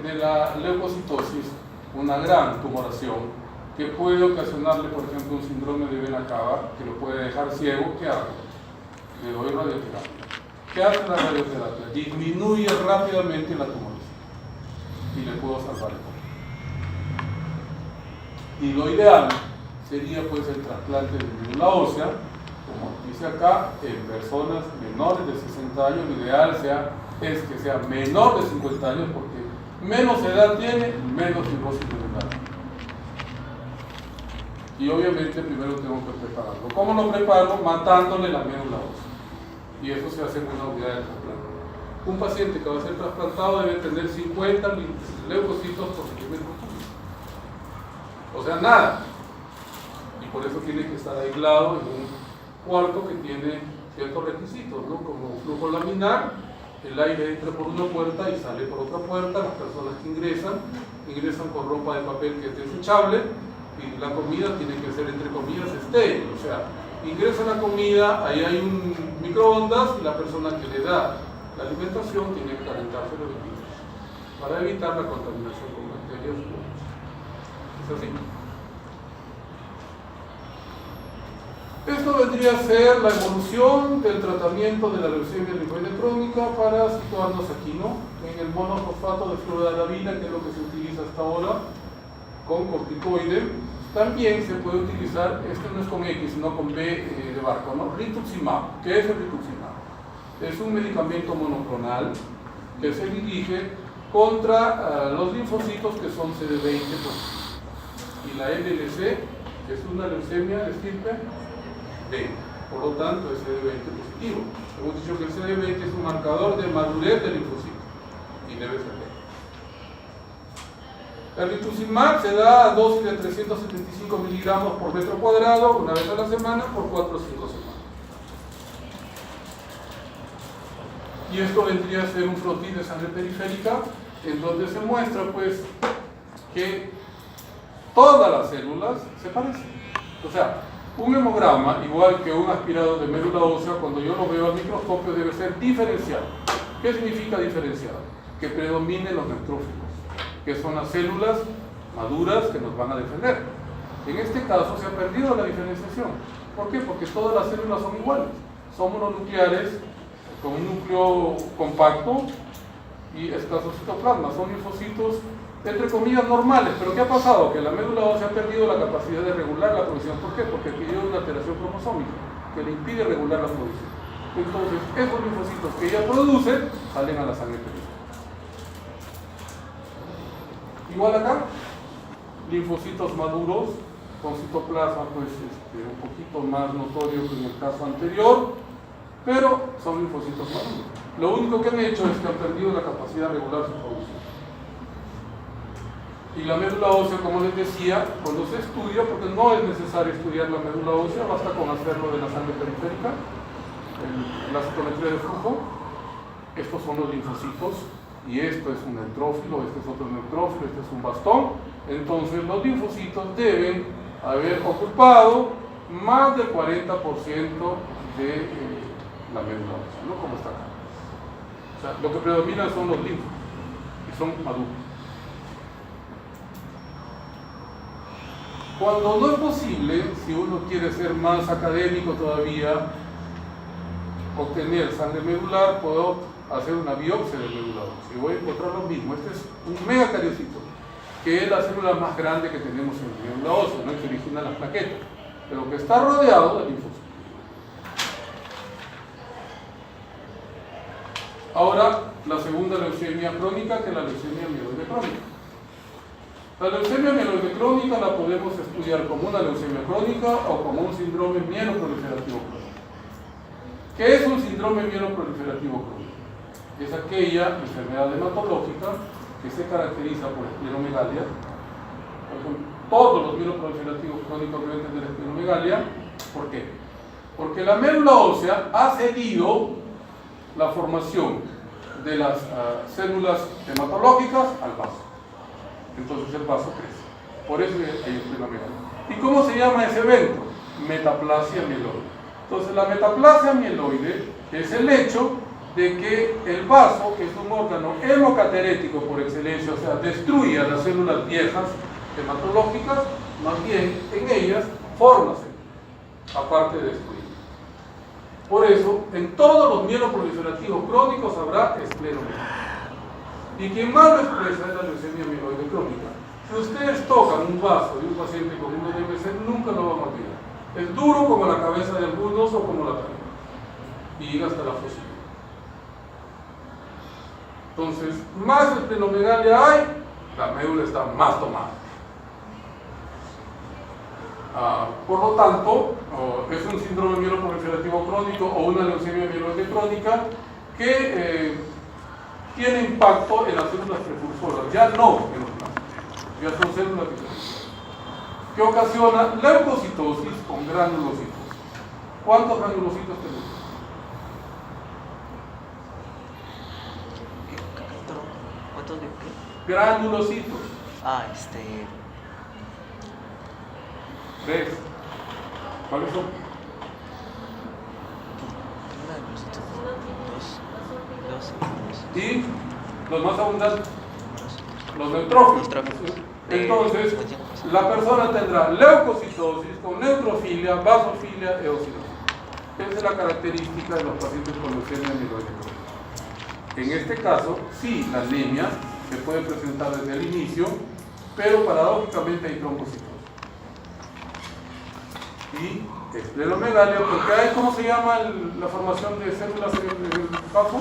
de la leucocitosis, una gran tumoración que puede ocasionarle, por ejemplo, un síndrome de vena cava, que lo puede dejar ciego, ¿qué hago? Le doy radioterapia. ¿Qué hace la radioterapia? Disminuye rápidamente la tumorización y le puedo salvar el cuerpo. Y lo ideal sería pues el trasplante de médula ósea, como dice acá, en personas menores de 60 años. Lo ideal es que sea menor de 50 años, porque menos edad tiene, menos cirrosis medular. Y obviamente primero tengo que prepararlo. ¿Cómo lo preparo? Matándole la médula ósea. Y eso se hace en una unidad de trasplante. Un paciente que va a ser trasplantado debe tener 50 leucocitos por centímetro cúbico. O sea, nada. Y por eso tiene que estar aislado en un cuarto que tiene ciertos requisitos, ¿no? Como flujo laminar, el aire entra por una puerta y sale por otra puerta. Las personas que ingresan con ropa de papel que es desechable, y la comida tiene que ser, entre comillas, estéril. O sea, ingresa la comida, ahí hay un microondas y la persona que le da la alimentación tiene que calentarse los líquidos para evitar la contaminación con bacterias. Es así. Esto vendría a ser la evolución del tratamiento de la leucemia linfoide crónica para situarnos aquí, ¿no? En el monofosfato de fludarabina, que es lo que se utiliza hasta ahora, con corticoide. También se puede utilizar, este no es con X, sino con B de barco, ¿no? Rituximab. ¿Qué es el rituximab? Es un medicamento monoclonal que se dirige contra los linfocitos que son CD20 y la LLC es una leucemia de estirpe B, por lo tanto es CD20 positivo. Hemos dicho que el CD20 es un marcador de madurez del linfocito y debe ser B. El rituximab se da a dosis de 375 miligramos por metro cuadrado una vez a la semana por 4 o 5 semanas. Y esto vendría a ser un frotis de sangre periférica, en donde se muestra pues que todas las células se parecen. O sea, un hemograma, igual que un aspirado de médula ósea, cuando yo lo veo al microscopio debe ser diferenciado. ¿Qué significa diferenciado? Que predominen los neutrófilos, que son las células maduras que nos van a defender. En este caso se ha perdido la diferenciación. ¿Por qué? Porque todas las células son iguales. Son mononucleares con un núcleo compacto y escaso citoplasma. Son linfocitos, entre comillas, normales. ¿Pero qué ha pasado? Que la médula ósea ha perdido la capacidad de regular la producción. ¿Por qué? Porque adquirió una alteración cromosómica que le impide regular la producción. Entonces, esos linfocitos que ella produce salen a la sangre periférica. Igual acá, linfocitos maduros con citoplasma pues, un poquito más notorio que en el caso anterior, pero son linfocitos maduros. Lo único que han hecho es que han perdido la capacidad de regular su producción. Y la médula ósea, como les decía, cuando se estudia, porque no es necesario estudiar la médula ósea, basta con hacerlo de la sangre periférica, la citometría de flujo. Estos son los linfocitos. Y esto es un neutrófilo, este es otro neutrófilo, este es un bastón. Entonces los linfocitos deben haber ocupado más del 40% de la médula ósea, ¿no? Como está acá. O sea, lo que predomina son los linfos, y son maduros. Cuando no es posible, si uno quiere ser más académico todavía, obtener sangre medular, puedo hacer una biopsia de médula ósea y voy a encontrar lo mismo. Este es un megacariocito, que es la célula más grande que tenemos en la médula ósea, ¿no? Que origina las plaquetas, pero que está rodeado de linfocitos. Ahora, la segunda leucemia crónica, que es la leucemia mieloide crónica. La leucemia mieloide crónica la podemos estudiar como una leucemia crónica o como un síndrome mieloproliferativo crónico. ¿Qué es un síndrome mieloproliferativo crónico? Es aquella enfermedad hematológica que se caracteriza por esplenomegalia. Por ejemplo, todos los mieloproliferativos crónicos deben tener esplenomegalia. ¿Por qué? Porque la médula ósea ha cedido la formación de las células hematológicas al vaso. Entonces el vaso crece. Por eso hay esplenomegalia. ¿Y cómo se llama ese evento? Metaplasia mieloide. Entonces la metaplasia mieloide es el hecho de que el vaso, que es un órgano hemocaterético por excelencia, o sea, destruye a las células viejas hematológicas, más bien en ellas forma células, aparte de destruir. Por eso, en todos los mieloproliferativos crónicos habrá esplenomegalia. Y quien más lo expresa es la leucemia mieloide crónica. Si ustedes tocan un vaso de un paciente con un DMC, nunca lo van a olvidar. Es duro como la cabeza de algunos o como la cadera. Y llega hasta la fósil. Entonces, más esplenomegalia hay, la médula está más tomada. Por lo tanto, es un síndrome mieloproliferativo crónico o una leucemia mieloide crónica que tiene impacto en las células prepulsoras, ya no en los plasmas, ya son células diferentes, que ocasiona leucocitosis con granulocitos. ¿Cuántos granulocitos tenemos?
¿Cuántos de qué?
Granulocitos. ¿Ves? ¿Cuáles son? Dos. Y los más abundantes, los neutrófilos. Entonces, la persona tendrá leucocitosis con neutrofilia, basofilia, eosinosis. Esa es la característica de los pacientes con leucemia mieloide crónica. En este caso, sí, la anemia se puede presentar desde el inicio, pero paradójicamente hay trombocitosis. Y esplenomegalia, porque hay, ¿cómo se llama la formación de células en el vaso?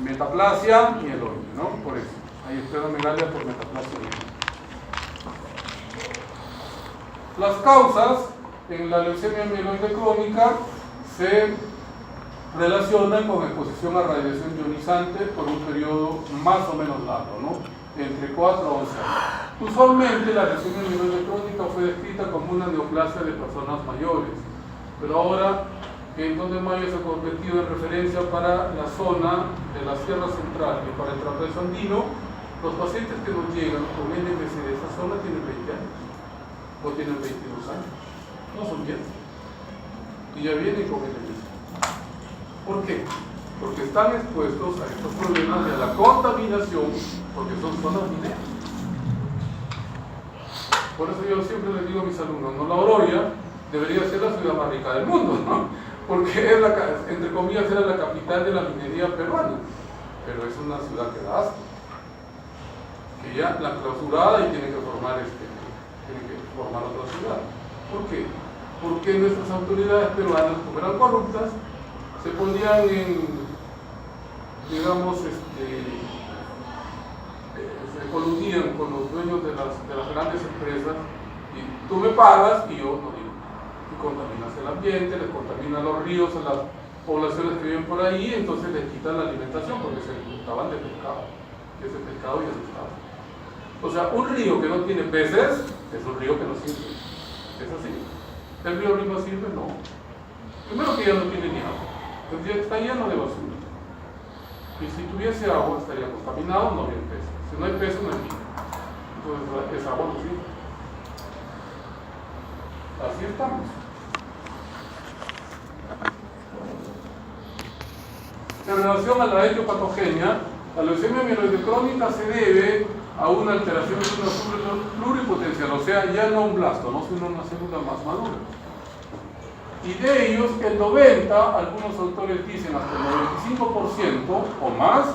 Metaplasia mieloide, ¿no? Por eso, hay esplenomegalia por metaplasia mieloide. Las causas en la leucemia mieloide crónica se relacionan con exposición a radiación ionizante por un periodo más o menos largo, ¿no? Entre 4 a 11 años. Usualmente la leucemia mieloide crónica fue descrita como una neoplasia de personas mayores, pero ahora en donde Mayo se ha convertido en referencia para la zona de la Sierra Central y para el trapezo andino, los pacientes que nos llegan con NMC de esa zona tienen 20 años o tienen 22 años, no son viejos y ya vienen con NMC. ¿Por qué? Porque están expuestos a estos problemas de la contaminación, porque son zonas mineras. Por eso yo siempre les digo a mis alumnos, no, la Oroya debería ser la ciudad más rica del mundo, ¿no? Porque es entre comillas era la capital de la minería peruana, pero es una ciudad que da asco, que ya la clausurada y tiene que formar otra ciudad. ¿Por qué? Porque nuestras autoridades peruanas, como eran corruptas, se ponían en, digamos, se coludían con los dueños de las grandes empresas y tú me pagas y yo no digo. Y contaminas el ambiente, les contaminan los ríos a las poblaciones que viven por ahí, entonces les quitan la alimentación porque se alimentaban de pescado. Y ese pescado ya no estaba. O sea, un río que no tiene peces es un río que no sirve. Es así. ¿El río no sirve? No. Primero que ya no tiene ni agua. Entonces está lleno de basura. Y si tuviese agua estaría contaminado, no habría peces. Si no hay peces, no hay vida. Entonces esa agua no sirve. Así estamos. En relación a la etiopatogenia, la leucemia mieloide crónica se debe a una alteración de una pluripotencial, o sea, ya no un blasto, no sino una célula más madura. Y de ellos, el 90%, algunos autores dicen hasta el 95% o más,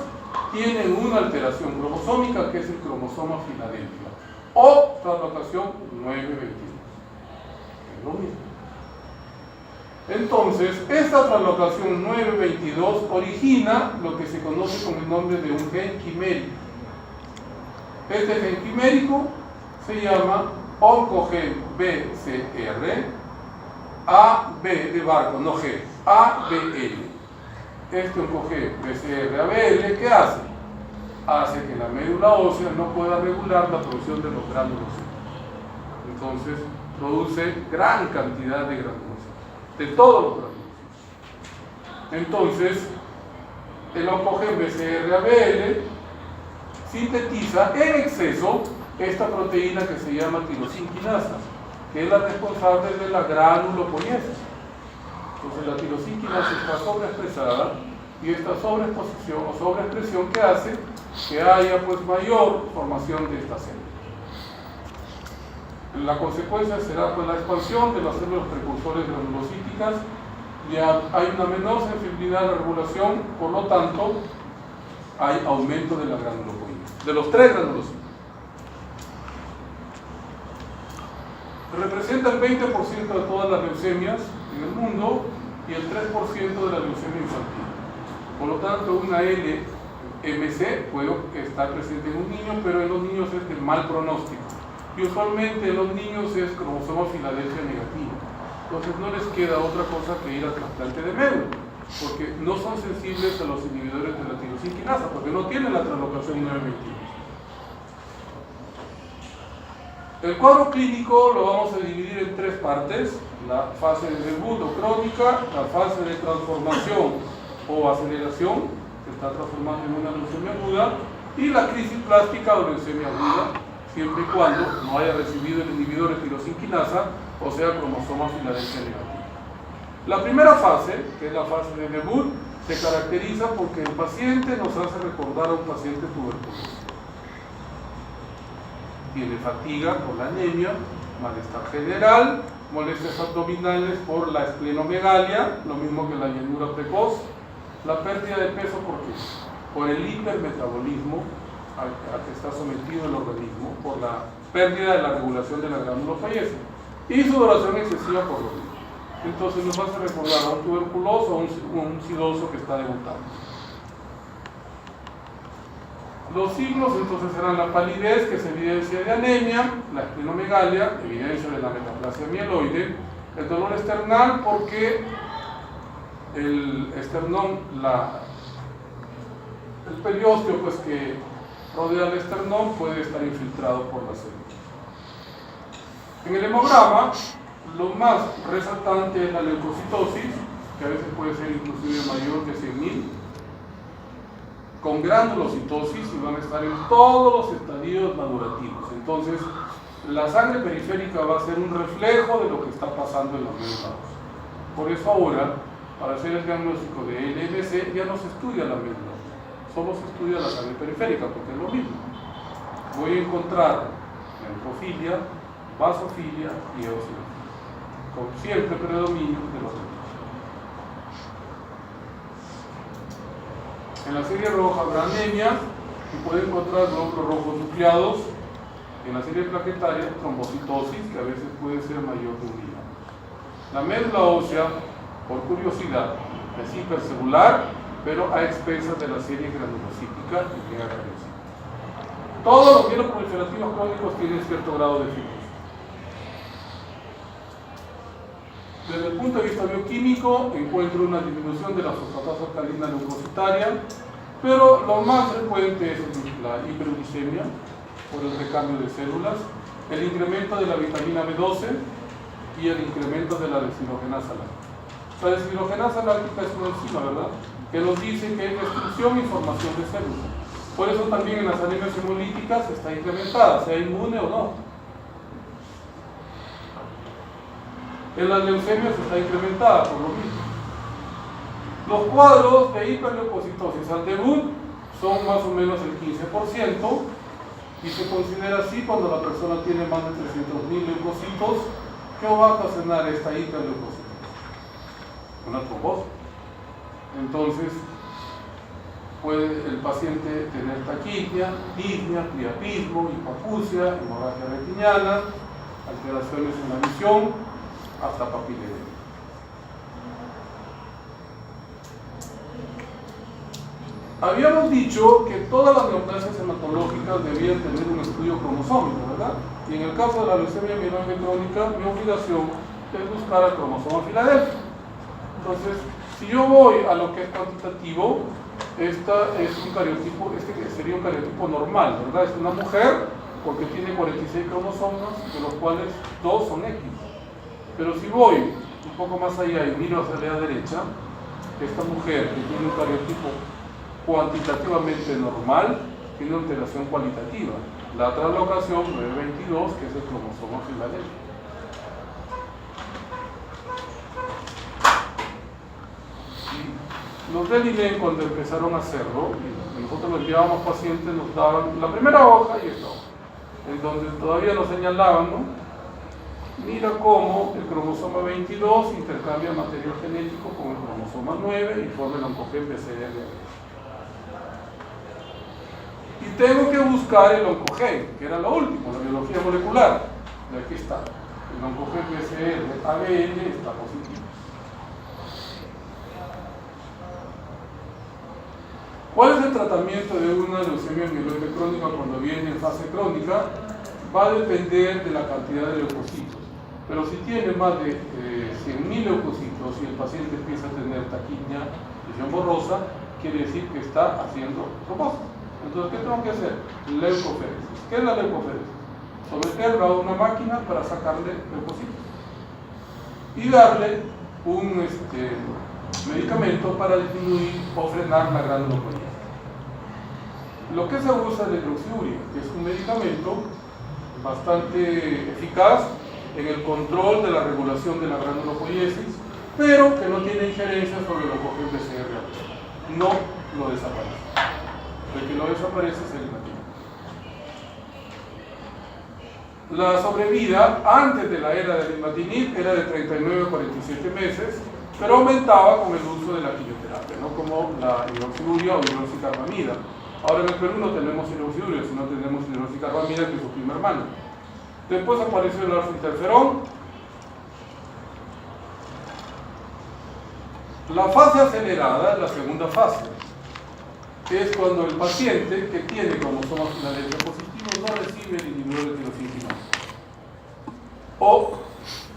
tienen una alteración cromosómica que es el cromosoma Filadelfia o translocación 922. Es lo mismo. Entonces, esta translocación 922 origina lo que se conoce con el nombre de un gen quimérico. Este gen quimérico se llama oncogen BCR AB de barco, no G, ABL. Este oncogen BCR-ABL, ¿qué hace? Hace que la médula ósea no pueda regular la producción de los gránulos. Entonces, produce gran cantidad de gránulos, de todos los gránulos. Entonces, el oncogen BCR-ABL sintetiza en exceso esta proteína que se llama tirosinquinasa, que es la responsable de la granulopoiesis. Entonces la tirosinquinasa está sobreexpresada y esta sobreexposición o sobreexpresión que hace que haya pues mayor formación de esta célula. La consecuencia será pues la expansión de las células precursores granulocíticas, ya hay una menor sensibilidad a la regulación, por lo tanto hay aumento de la granulocoína, de los 3 granulocitos. Representa el 20% de todas las leucemias en el mundo y el 3% de la leucemia infantil. Por lo tanto, una LMC puede estar presente en un niño, pero en los niños es de mal pronóstico. Y usualmente en los niños es cromosoma Filadelfia negativo. Entonces no les queda otra cosa que ir al trasplante de médula, porque no son sensibles a los inhibidores de la tirosina quinasa, porque no tienen la translocación 921. El cuadro clínico lo vamos a dividir en 3 partes: la fase de debut o crónica, la fase de transformación o aceleración, que está transformando en una leucemia aguda, y la crisis plástica o leucemia aguda, siempre y cuando no haya recibido el inhibidor de tirosina quinasa, o sea, cromosoma Filadelfia negativo. La primera fase, que es la fase de debut, se caracteriza porque el paciente nos hace recordar a un paciente tuberculoso. Tiene fatiga por la anemia, malestar general, molestias abdominales por la esplenomegalia, lo mismo que la llenura precoz, la pérdida de peso, ¿por qué? Por el hipermetabolismo a que está sometido el organismo, por la pérdida de la regulación de la glándula fallece, y sudoración excesiva por lo mismo. Entonces nos hace recordar a un tuberculoso o un sidoso que está debutando. Los signos entonces serán la palidez, que es evidencia de anemia, la esplenomegalia, evidencia de la metaplasia mieloide, el dolor esternal porque el esternón, el periósteo pues que rodea el esternón puede estar infiltrado por la célula. En el hemograma, lo más resaltante es la leucocitosis, que a veces puede ser inclusive mayor que 100.000, con granulocitosis, y van a estar en todos los estadios madurativos. Entonces, la sangre periférica va a ser un reflejo de lo que está pasando en la médula ósea. Por eso ahora, para hacer el diagnóstico de LMC, ya no se estudia la médula ósea, solo se estudia la sangre periférica, porque es lo mismo. Voy a encontrar neutrofilia, basofilia y eosinofilia, con siempre predominio de los otros. En la serie roja habrá anemia y puede encontrar glóbulos rojos nucleados. En la serie plaquetaria, trombocitosis, que a veces puede ser mayor de 1 día. La médula ósea, por curiosidad, es hipercelular, pero a expensas de la serie granulocítica y megacariocítica. Todos los mieloproliferativos crónicos tienen cierto grado de fibrosis. Desde el punto de vista bioquímico, encuentro una disminución de la fosfatasa alcalina leucocitaria, pero lo más frecuente es la hiperuricemia por el recambio de células, el incremento de la vitamina B12 y el incremento de la deshidrogenasa láctica. La deshidrogenasa láctica es una enzima, ¿verdad?, que nos dice que hay destrucción y formación de células. Por eso también en las anemias hemolíticas está incrementada, sea inmune o no. En las leucemias está incrementada por lo mismo. Los cuadros de hiperleucocitosis al debut son más o menos el 15%, y se considera así cuando la persona tiene más de 300.000 leucocitos. ¿Qué va a ocasionar esta hiperleucocitosis? Una trombosis. Entonces, puede el paciente tener taquidia, disnea, priapismo, hipoacusia, hemorragia retiniana, alteraciones en la visión, hasta papiledema. Habíamos dicho que todas las neoplasias hematológicas debían tener un estudio cromosómico, ¿verdad? Y en el caso de la leucemia mieloide crónica, mi obligación es buscar al cromosoma Filadelfia. Entonces, si yo voy a lo que es cuantitativo, esta es un cariotipo, sería un cariotipo normal, ¿verdad? Es una mujer porque tiene 46 cromosomas, de los cuales 2 son X. Pero si voy un poco más allá y miro hacia la derecha, esta mujer que tiene un cariotipo cuantitativamente normal tiene una alteración cualitativa, la translocación 922, que es el cromosoma Filadelfia. Los del INEM, cuando empezaron a hacerlo, y nosotros los llevábamos pacientes, nos daban la primera hoja y esta hoja, en donde todavía nos señalaban, ¿no? Mira cómo el cromosoma 22 intercambia material genético con el cromosoma 9 y forma el oncogen BCR. Y tengo que buscar el oncogen, que era lo último, la biología molecular. Y aquí está. El oncogen BCR ABN está positivo. ¿Cuál es el tratamiento de una leucemia mieloide crónica cuando viene en fase crónica? Va a depender de la cantidad de leucocitos. Pero si tiene más de 100.000 leucocitos y el paciente empieza a tener taquiña, lesión borrosa, quiere decir que está haciendo trombos. Entonces, ¿qué tengo que hacer? Leucoferesis. ¿Qué es la leucoferesis? Someterlo a una máquina para sacarle leucocitos y darle un medicamento para disminuir o frenar la granulopatia. Lo que se usa es la hidroxiuria, que es un medicamento bastante eficaz en el control de la regulación de la granulopoiesis, pero que no tiene injerencia sobre el oncogen BCR. No lo desaparece. El que lo desaparece es el imatinib. La sobrevida antes de la era del imatinib era de 39 a 47 meses, pero aumentaba con el uso de la quimioterapia, no como la hidroxiuria o hidroxicarbamida. Ahora en el Perú no tenemos hidroxiuria, sino tenemos hidroxicarbamida, que es su prima hermana. Después apareció el alfa-interferón. La fase acelerada, la segunda fase, es cuando el paciente que tiene cromosomas finales positivos no recibe el inhibidor de tirosina o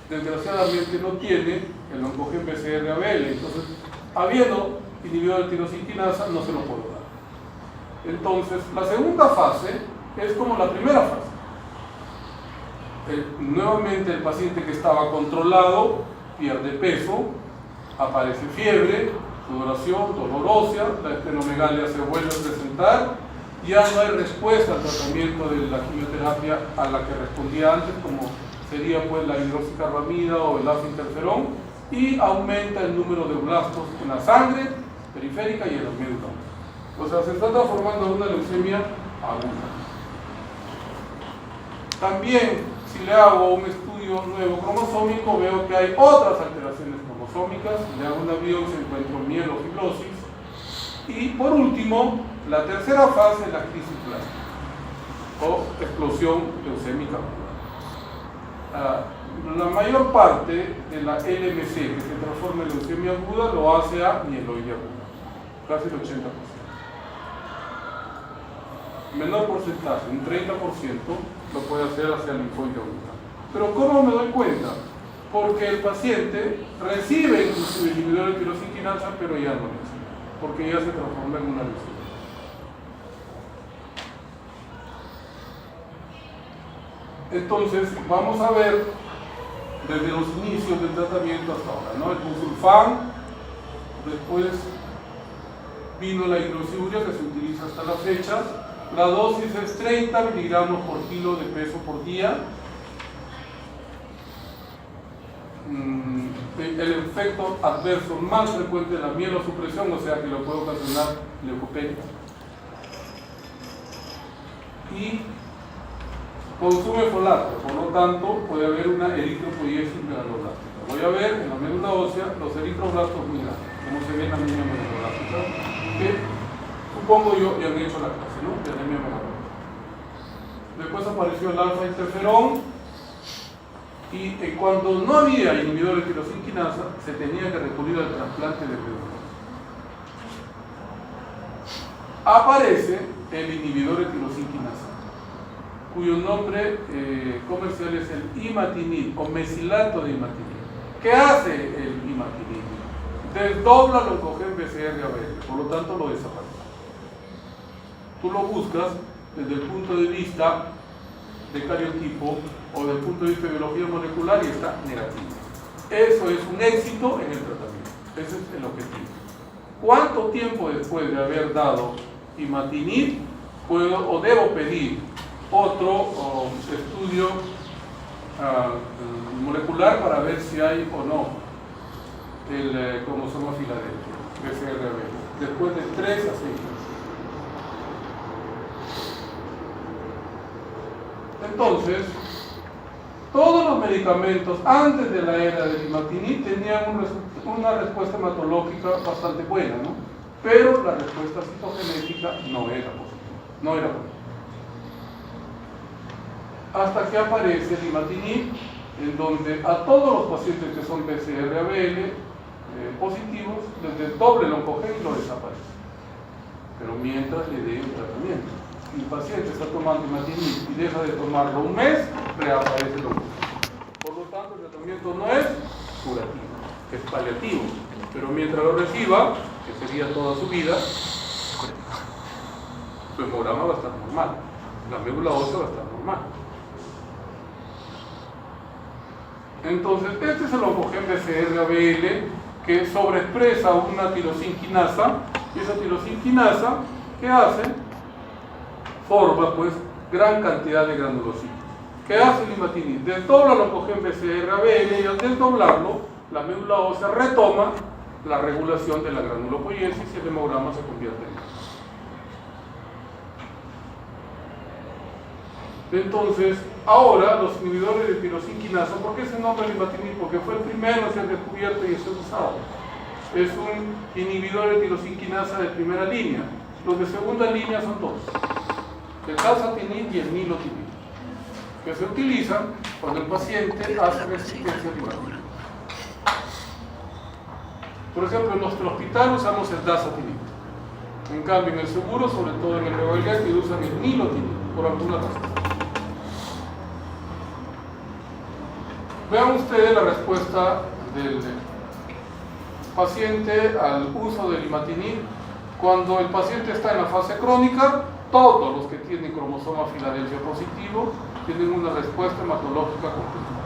desgraciadamente no tiene el oncogen BCR-ABL. Entonces, habiendo inhibidor de tirositinasa, no se lo puedo dar. Entonces, la segunda fase es como la primera fase. Nuevamente el paciente que estaba controlado pierde peso, aparece fiebre, sudoración, dolor ósea, la esplenomegalia se vuelve a presentar, ya no hay respuesta al tratamiento de la quimioterapia a la que respondía antes, como sería pues la hidroxicarbamida o el alfa-interferón, y aumenta el número de blastos en la sangre periférica y en la médula. O sea, se está transformando en una leucemia aguda. También, si le hago un estudio nuevo cromosómico, veo que hay otras alteraciones cromosómicas, le hago una biopsia, encuentro mielofibrosis, y por último, la tercera fase es la crisis plástica, o explosión leucémica. La mayor parte de la LMC que se transforma en leucemia aguda lo hace a mieloide aguda, casi el 80%. Menor porcentaje, un 30%, lo puede hacer hacia el linfoide aguda. Pero ¿cómo me doy cuenta? Porque el paciente recibe inclusive el inhibidor de tirositinasa, pero ya no recibe, porque ya se transforma en una leucemia. Entonces, vamos a ver desde los inicios del tratamiento hasta ahora, ¿no? El busulfán, después vino la hidroxiuria que se utiliza hasta la fecha. La dosis es 30 miligramos por kilo de peso por día. El efecto adverso más frecuente de la mielosupresión, o sea que lo puede ocasionar leucopenia. Y consume folato, por lo tanto puede haber una eritropoiesis megaloblástica. Voy a ver en la médula ósea los eritroblastos muy grandes, como se ve en la anemia megaloblástica, que supongo yo ya han hecho la clase, ¿no? De anemia megaloblástica. Después apareció el alfa-interferón, y cuando no había inhibidor de tirositinasa, se tenía que recurrir al trasplante de médula. Aparece el inhibidor de tirositinasa, cuyo nombre comercial es el imatinib o mesilato de imatinib. ¿Qué hace el imatinib? Desdobla el oncogen BCR-ABL, por lo tanto lo desaparece. Tú lo buscas desde el punto de vista de cariotipo o desde el punto de vista de biología molecular y está negativo. Eso es un éxito en el tratamiento. Ese es el objetivo. ¿Cuánto tiempo después de haber dado imatinib puedo o debo pedir otro estudio molecular para ver si hay o no el cromosoma Filadelfia? BCR-ABL, después de 3 a 6 meses. Entonces, todos los medicamentos antes de la era del imatinib tenían una respuesta hematológica bastante buena, ¿no? Pero la respuesta citogenética no era positiva, no era buena. Hasta que aparece el imatinib, en donde a todos los pacientes que son BCR-ABL positivos, les desdoble el oncogen y lo desaparece. Pero mientras le dé el tratamiento. Si el paciente está tomando imatinib y deja de tomarlo un mes, reaparece el oncogen. Por lo tanto, el tratamiento no es curativo, es paliativo. Pero mientras lo reciba, que sería toda su vida, su hemograma va a estar normal, la médula ósea va a estar normal. Entonces, este es el oncogen BCR-ABL que sobreexpresa una tirosinquinasa, y esa tirosinquinasa, ¿qué hace? Forma pues gran cantidad de granulocitos. ¿Qué hace el imatinib? Desdobla el oncogen BCR-ABL y al desdoblarlo, la médula ósea retoma la regulación de la granulopoiesis y el hemograma se convierte en. Entonces, ahora los inhibidores de tirosinquinasa, ¿por qué se nombra el imatinib? Porque fue el primero en ser descubierto y en ser usado. Es un inhibidor de tirosinquinasa de primera línea. Los de segunda línea son dos: el calcitinib y el nilotinib, que se utilizan cuando el paciente hace resistencia al imatinib. Por ejemplo, en nuestro hospital usamos el dasatinib. En cambio, en el seguro, sobre todo en el Revalidate, usan el nilotinib, por alguna razón. Vean ustedes la respuesta del paciente al uso del imatinib. Cuando el paciente está en la fase crónica, todos los que tienen cromosoma Filadelfia positivo tienen una respuesta hematológica completa.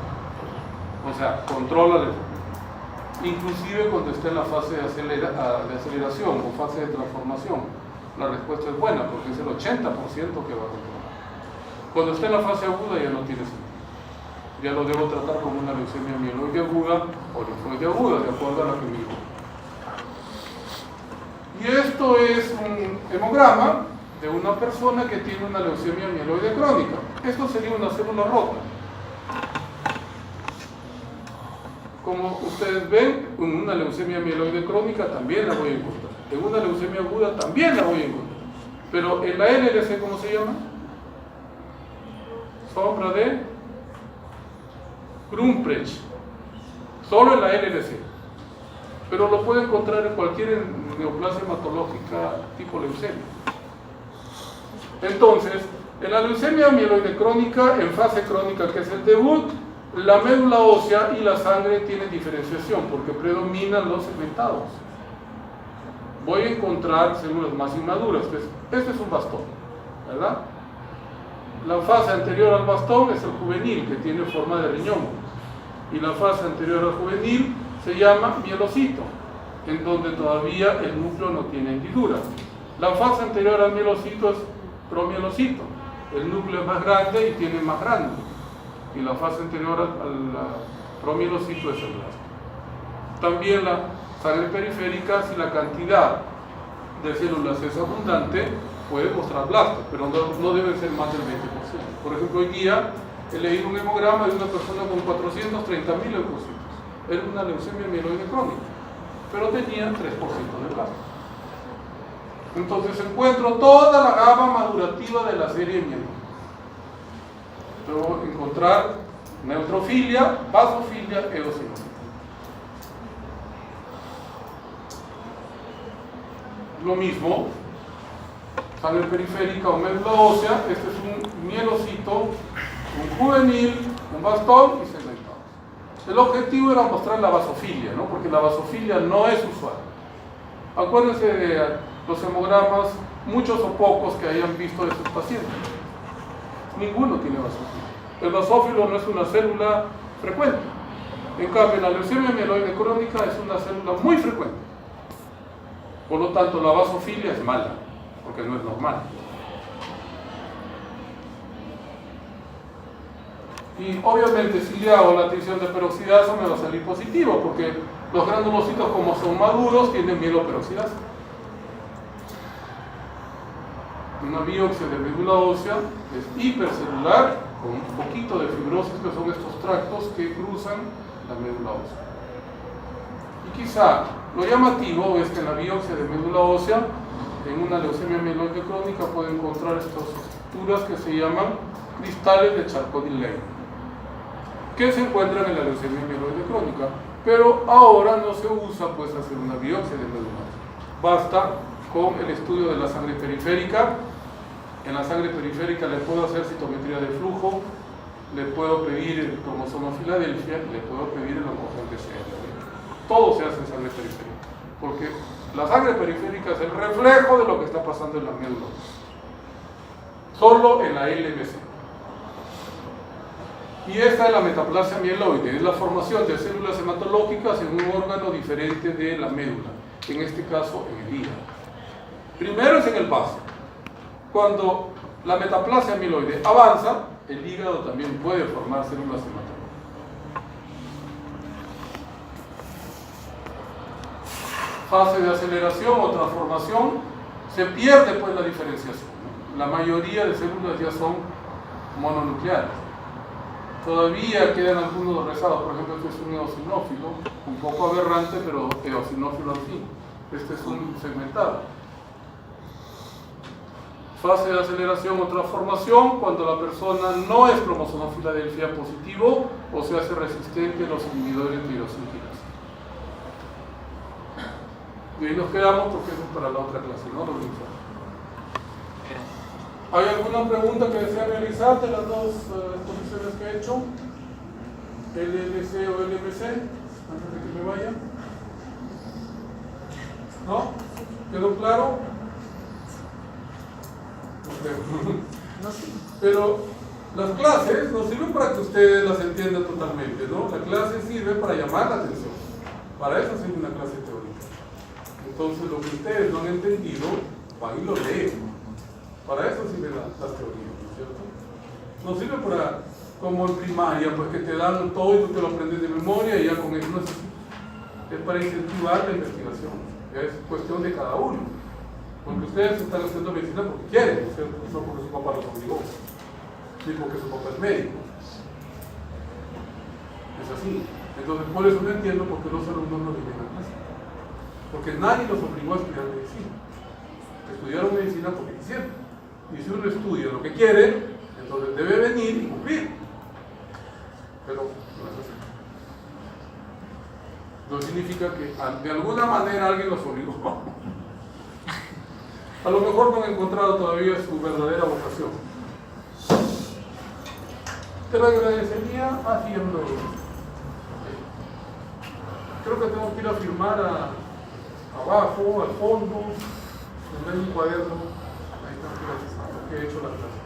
O sea, controla la enfermedad. Inclusive cuando está en la fase de aceleración o fase de transformación, la respuesta es buena porque es el 80% que va a controlar. Cuando está en la fase aguda ya no tiene sentido. Ya lo debo tratar como una leucemia mieloide aguda o linfoide aguda, de acuerdo a la que me dijo. Y esto es un hemograma de una persona que tiene una leucemia mieloide crónica. Esto sería una célula rota. Como ustedes ven, en una leucemia mieloide crónica también la voy a encontrar. En una leucemia aguda también la voy a encontrar. Pero en la LLC, ¿cómo se llama? Sombra de Grunprecht. Solo en la LLC. Pero lo puede encontrar en cualquier neoplasia hematológica tipo leucemia. Entonces, en la leucemia mieloide crónica, en fase crónica, que es el debut, la médula ósea y la sangre tienen diferenciación porque predominan los segmentados. Voy a encontrar células más inmaduras. Este es un bastón, ¿verdad? La fase anterior al bastón es el juvenil, que tiene forma de riñón. Y la fase anterior al juvenil se llama mielocito, en donde todavía el núcleo no tiene hendidura. La fase anterior al mielocito es promielocito. El núcleo es más grande y tiene más grano. Y la fase anterior al promielocito es el blasto. También la sangre periférica, si la cantidad de células es abundante, puede mostrar blastos, pero no debe ser más del 20%. Por ejemplo, hoy día he leído un hemograma de una persona con 430.000 leucocitos. Era una leucemia mieloide crónica, pero tenía 3% de blastos. Entonces encuentro toda la gama madurativa de la serie mieloide. Debo encontrar neutrofilia, basofilia, eosinofilia. Lo mismo, sangre periférica o médula ósea. Este es un mielocito, un juvenil, un bastón y segmentados. El objetivo era mostrar la basofilia, ¿no? Porque la basofilia no es usual. Acuérdense de los hemogramas, muchos o pocos que hayan visto de estos pacientes. Ninguno tiene basofilia. El basófilo no es una célula frecuente. En cambio, la leucemia mieloide crónica es una célula muy frecuente. Por lo tanto, la basofilia es mala, porque no es normal. Y obviamente si le hago la adición de peroxidasa me va a salir positivo, porque los granulocitos, como son maduros, tienen mieloperoxidasa. Una biopsia de médula ósea es hipercelular, con un poquito de fibrosis, que son estos tractos que cruzan la médula ósea. Y quizá lo llamativo es que en la biopsia de médula ósea, en una leucemia mieloide crónica, puede encontrar estas estructuras que se llaman cristales de Charcot-Leyne, que se encuentran en la leucemia mieloide crónica, pero ahora no se usa pues hacer una biopsia de médula ósea. Basta con el estudio de la sangre periférica. En la sangre periférica le puedo hacer citometría de flujo, le puedo pedir el cromosoma Filadelfia, le puedo pedir el oncogene CR. Todo se hace en sangre periférica, porque la sangre periférica es el reflejo de lo que está pasando en la médula. Solo en la LBC. Y esta es la metaplasia mieloide, es la formación de células hematológicas en un órgano diferente de la médula, en este caso en el hígado. Primero es en el vaso. Cuando la metaplasia mieloide avanza, el hígado también puede formar células hematológicas. Fase de aceleración o transformación, se pierde pues la diferenciación, ¿no? La mayoría de células ya son mononucleares. Todavía quedan algunos rezados, por ejemplo, este es un eosinófilo, un poco aberrante, pero eosinófilo al fin. Este es un segmentado. Fase de aceleración o transformación, cuando la persona no es cromosoma Filadelfia positivo o se hace resistente a los inhibidores de tirosina. Y ahí nos quedamos porque eso es para la otra clase, ¿no? Los linfomas. ¿Hay alguna pregunta que desea realizar de las dos exposiciones que he hecho? ¿LLC o LMC? Antes de que me vaya. ¿No? ¿Quedó claro?
No sé.
Pero las clases no sirven para que ustedes las entiendan totalmente, ¿no? La clase sirve para llamar la atención. Para eso sirve una clase teórica. Entonces, lo que ustedes no han entendido, van y lo leen. Para eso sirven las teorías, ¿no es cierto? No sirve para, como en primaria, pues que te dan todo y tú te lo aprendes de memoria y ya con eso no es para incentivar la investigación. Es cuestión de cada uno. Porque ustedes están haciendo medicina porque quieren, ¿no es cierto? No porque su papá los obligó, ni porque su papá es médico. Es así. Entonces, por eso no entiendo por qué los alumnos no vienen a clase. Porque nadie los obligó a estudiar medicina. Estudiaron medicina porque quisieron. Y si uno estudia lo que quiere, entonces debe venir y cumplir. Pero no es así. No significa que de alguna manera alguien los obligó. A lo mejor no han encontrado todavía su verdadera vocación. Te lo agradecería haciendo. Creo que tengo que ir a firmar abajo, al fondo, en un cuaderno. Ahí tengo que ir a que he hecho la clase.